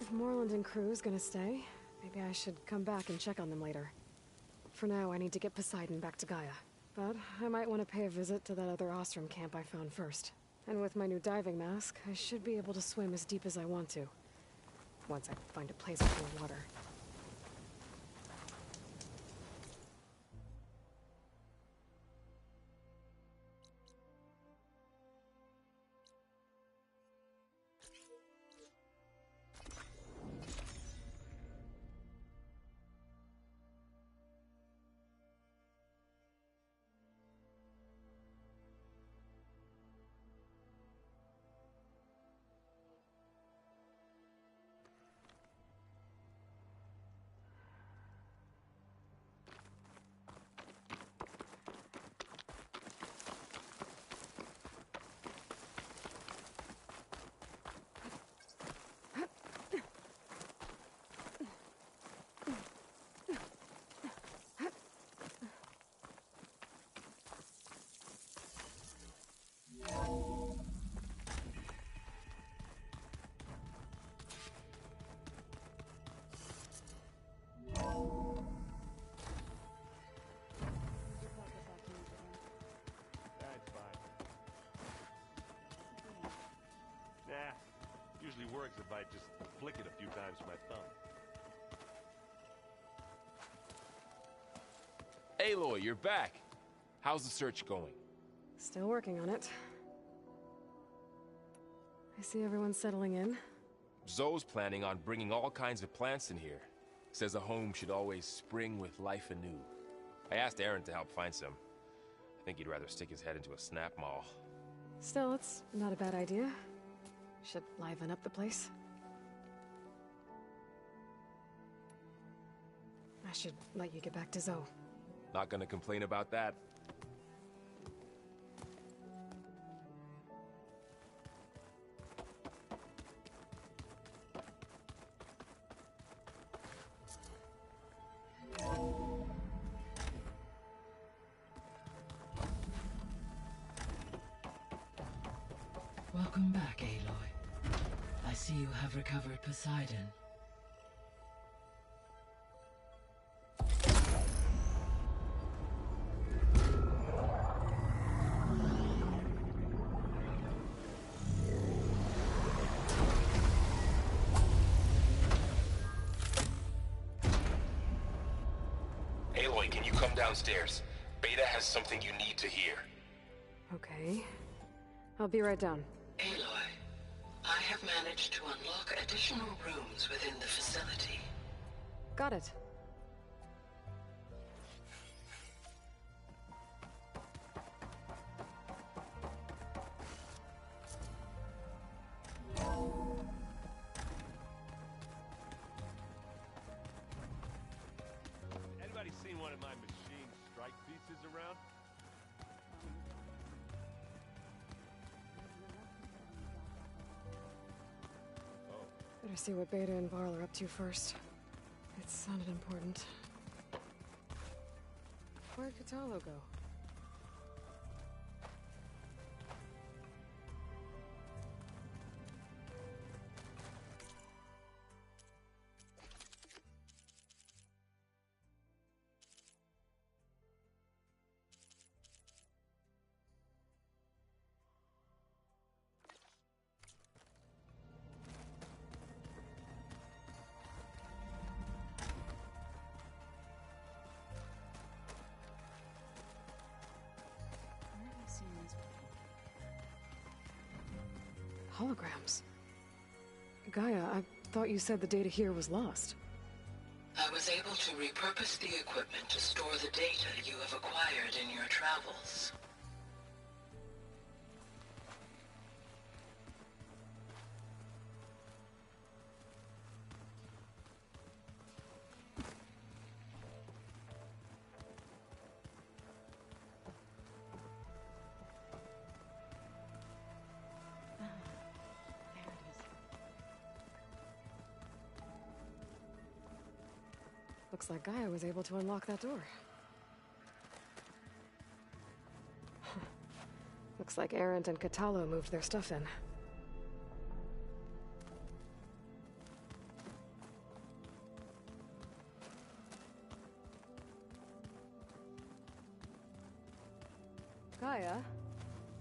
If Moreland and crew's gonna stay, maybe I should come back and check on them later. For now, I need to get Poseidon back to Gaia. But I might want to pay a visit to that other Ostrom camp I found first. And with my new diving mask, I should be able to swim as deep as I want to. Once I find a place with more water. Usually works if I just flick it a few times with my thumb. Aloy, you're back. How's the search going? Still working on it. I see everyone's settling in. Zoe's planning on bringing all kinds of plants in here. Says a home should always spring with life anew. I asked Aaron to help find some. I think he'd rather stick his head into a snap mall. Still, it's not a bad idea. Should liven up the place. I should let you get back to Zoe. Not gonna complain about that. Welcome back, Aloy. I see you have recovered Poseidon. Aloy, can you come downstairs? Beta has something you need to hear. Okay. I'll be right down. Aloy, I have managed to unlock additional rooms within the facility. Got it. Anybody seen one of my machine strike pieces around? Better see what Beta and Varl are up to first. It sounded important. Where'd Katalo go? Holograms. Gaia, I thought you said the data here was lost. I was able to repurpose the equipment to store the data you have acquired in your travels. Looks like Gaia was able to unlock that door. Looks like Arendt and Katalo moved their stuff in. Gaia,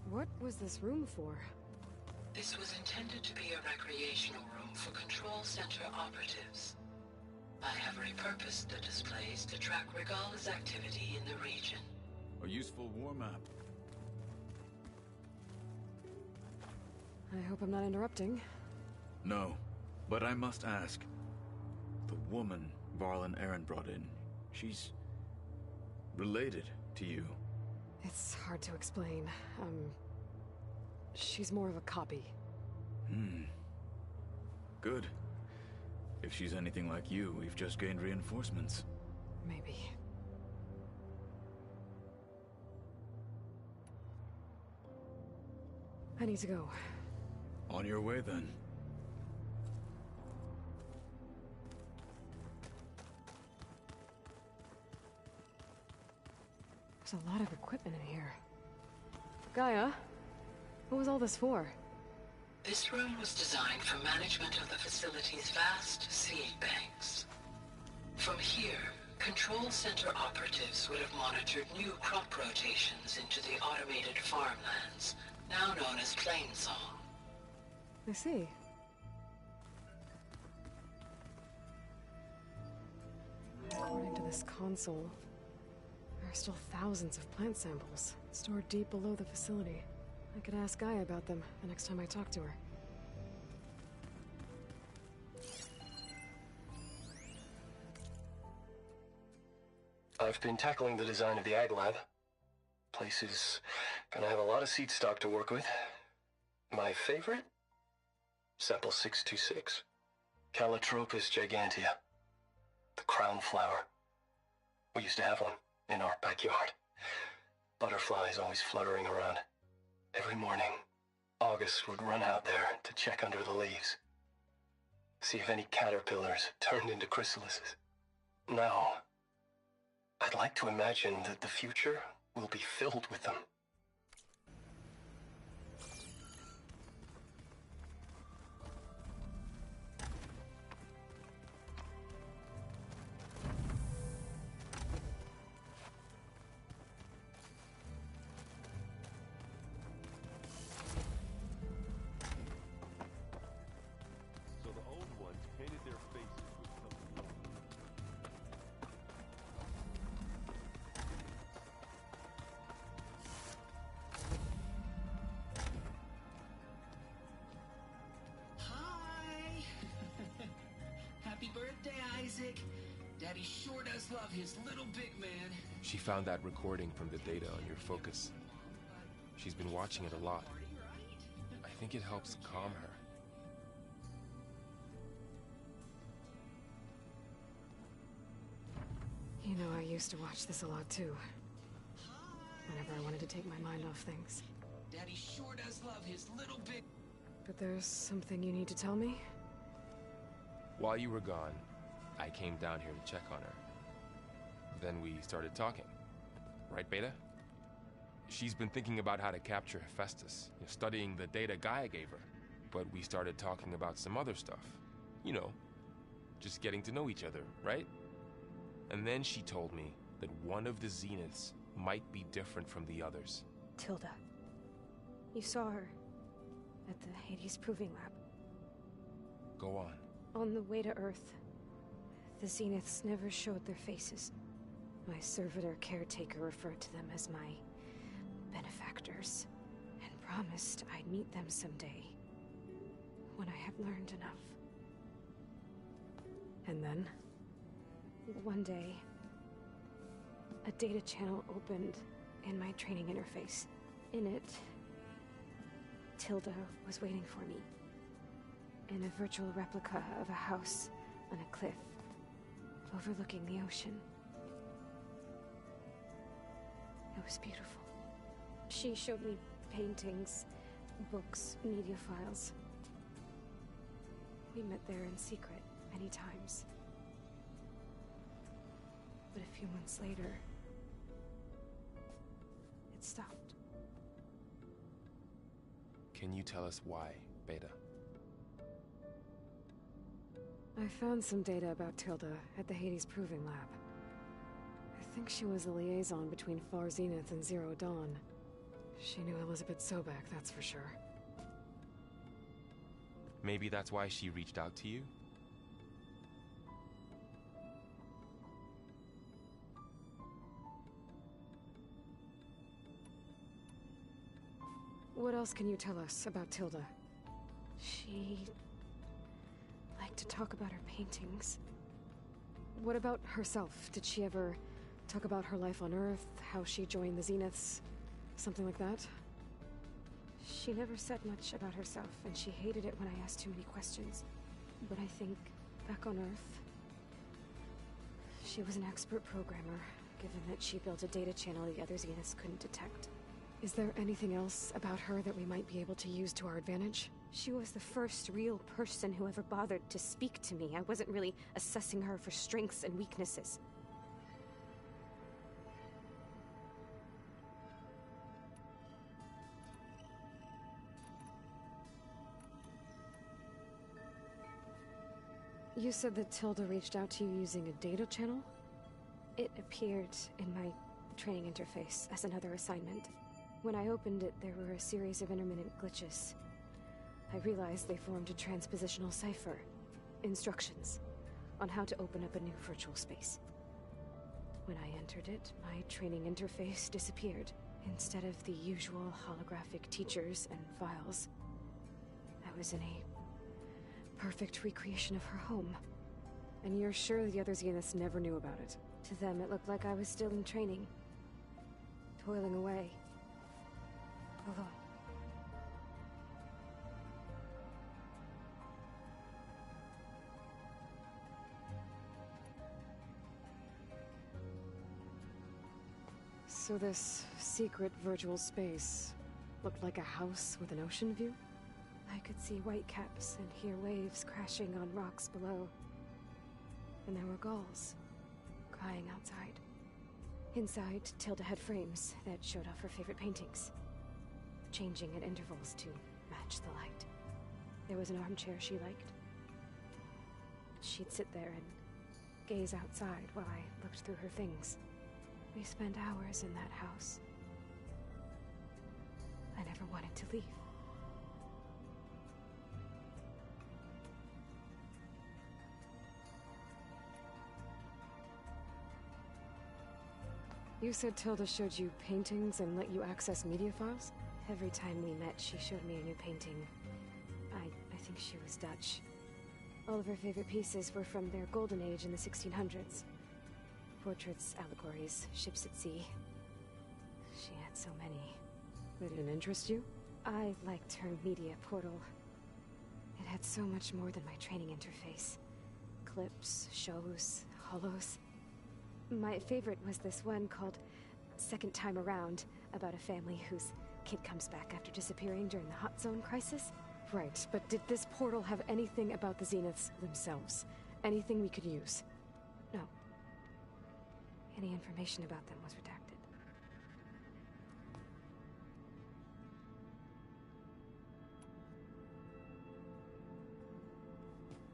what was this room for? This was intended to be a recreational room for Control Center operatives. I have repurposed the displays to track Regala's activity in the region. A useful war map. I hope I'm not interrupting. No, but I must ask. The woman Varl and Aaron brought in, she's related to you. It's hard to explain. She's more of a copy. Good. If she's anything like you, we've just gained reinforcements. Maybe. I need to go. On your way, then. There's a lot of equipment in here. Gaia, what was all this for? This room was designed for management of the facility's vast seed banks. From here, Control Center operatives would have monitored new crop rotations into the automated farmlands, now known as Plainsong. I see. According to this console, there are still thousands of plant samples stored deep below the facility. I could ask Gaia about them the next time I talk to her. I've been tackling the design of the Ag Lab. Place is gonna have a lot of seed stock to work with. My favorite? Sample 626. Calotropis gigantea. The crown flower. We used to have one in our backyard. Butterflies always fluttering around. Every morning, August would run out there to check under the leaves. See if any caterpillars turned into chrysalises. Now, I'd like to imagine that the future will be filled with them. So the old ones painted their faces with something. Hi! Happy birthday, Isaac. Daddy sure does love his little big man. She found that recording from the data on your focus. She's been watching it a lot. I think it helps calm her. You know, I used to watch this a lot too. Whenever I wanted to take my mind off things. Daddy sure does love his little big... But there's something you need to tell me? While you were gone, I came down here to check on her. Then we started talking. Right, Beta? She's been thinking about how to capture Hephaestus, studying the data Gaia gave her. But we started talking about some other stuff. You know, just getting to know each other, right? And then she told me that one of the Zeniths might be different from the others. Tilda. You saw her at the Hades Proving Lab. Go on. On the way to Earth, the Zeniths never showed their faces. My servitor caretaker referred to them as my benefactors, and promised I'd meet them someday, when I have learned enough. And then, one day, a data channel opened in my training interface. In it, Tilda was waiting for me, in a virtual replica of a house on a cliff, overlooking the ocean. It was beautiful. She showed me paintings, books, media files. We met there in secret many times. But a few months later, it stopped. Can you tell us why, Beta? I found some data about Tilda at the Hades Proving Lab. I think she was a liaison between Far Zenith and Zero Dawn. She knew Elizabeth Sobek, that's for sure. Maybe that's why she reached out to you? What else can you tell us about Tilda? She liked to talk about her paintings. What about herself? Did she ever talk about her life on Earth, how she joined the Zeniths, something like that? She never said much about herself, and she hated it when I asked too many questions. But I think, back on Earth, she was an expert programmer, given that she built a data channel the other Zeniths couldn't detect. Is there anything else about her that we might be able to use to our advantage? She was the first real person who ever bothered to speak to me. I wasn't really assessing her for strengths and weaknesses. You said that Tilda reached out to you using a data channel? It appeared in my training interface as another assignment. When I opened it, there were a series of intermittent glitches. I realized they formed a transpositional cipher. Instructions on how to open up a new virtual space. When I entered it, my training interface disappeared. Instead of the usual holographic teachers and files, I was in a perfect recreation of her home. And you're sure the other Zeniths never knew about it? To them, it looked like I was still in training. Toiling away. Alone. So this secret virtual space looked like a house with an ocean view? I could see whitecaps and hear waves crashing on rocks below. And there were gulls, crying outside. Inside, Tilda had frames that showed off her favorite paintings, changing at intervals to match the light. There was an armchair she liked. She'd sit there and gaze outside while I looked through her things. We spent hours in that house. I never wanted to leave. You said Tilda showed you paintings and let you access media files? Every time we met, she showed me a new painting. I think she was Dutch. All of her favorite pieces were from their golden age in the 1600s. Portraits, allegories, ships at sea. She had so many. They didn't interest you? I liked her media portal. It had so much more than my training interface. Clips, shows, holos. My favorite was this one called Second Time Around, about a family whose kid comes back after disappearing during the Hot Zone crisis. Right, but did this portal have anything about the Zeniths themselves? Anything we could use? No. Any information about them was redacted.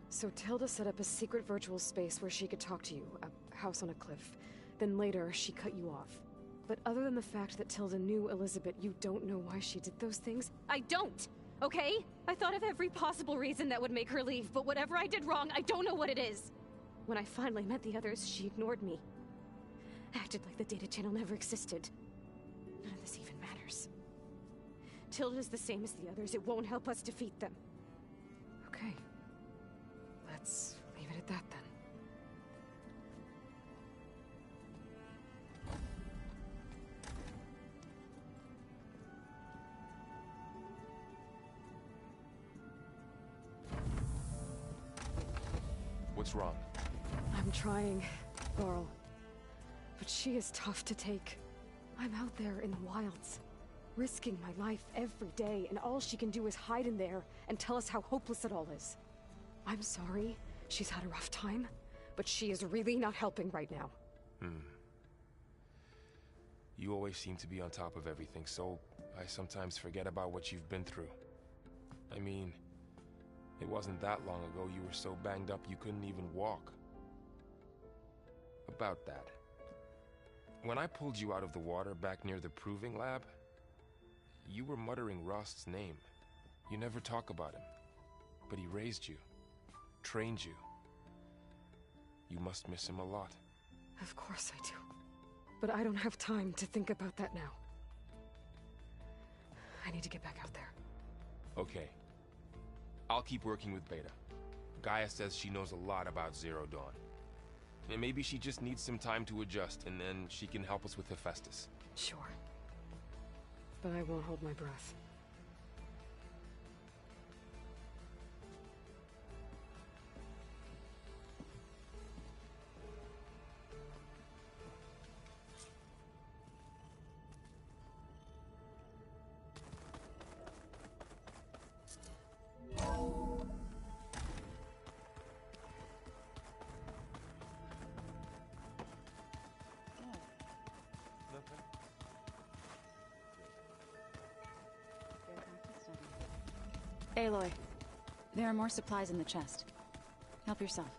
So Tilda set up a secret virtual space where she could talk to you, a house on a cliff. Then later, she cut you off. But other than the fact that Tilda knew Elizabeth, you don't know why she did those things? I don't! Okay? I thought of every possible reason that would make her leave, but whatever I did wrong, I don't know what it is! When I finally met the others, she ignored me. Acted like the data channel never existed. None of this even matters. Tilda's the same as the others. It won't help us defeat them. Okay. Let's leave it at that then. What's wrong? I'm trying, Laurel. But she is tough to take. I'm out there in the wilds, risking my life every day, and all she can do is hide in there and tell us how hopeless it all is. I'm sorry, she's had a rough time, but she is really not helping right now. You always seem to be on top of everything, so I sometimes forget about what you've been through. I mean, it wasn't that long ago you were so banged up you couldn't even walk. About that. When I pulled you out of the water back near the proving lab, you were muttering Rost's name. You never talk about him, but he raised you, trained you. You must miss him a lot. Of course I do. But I don't have time to think about that now. I need to get back out there. Okay. I'll keep working with Beta. Gaia says she knows a lot about Zero Dawn. And maybe she just needs some time to adjust, and then she can help us with Hephaestus. Sure. But I won't hold my breath. Aloy, there are more supplies in the chest. Help yourself.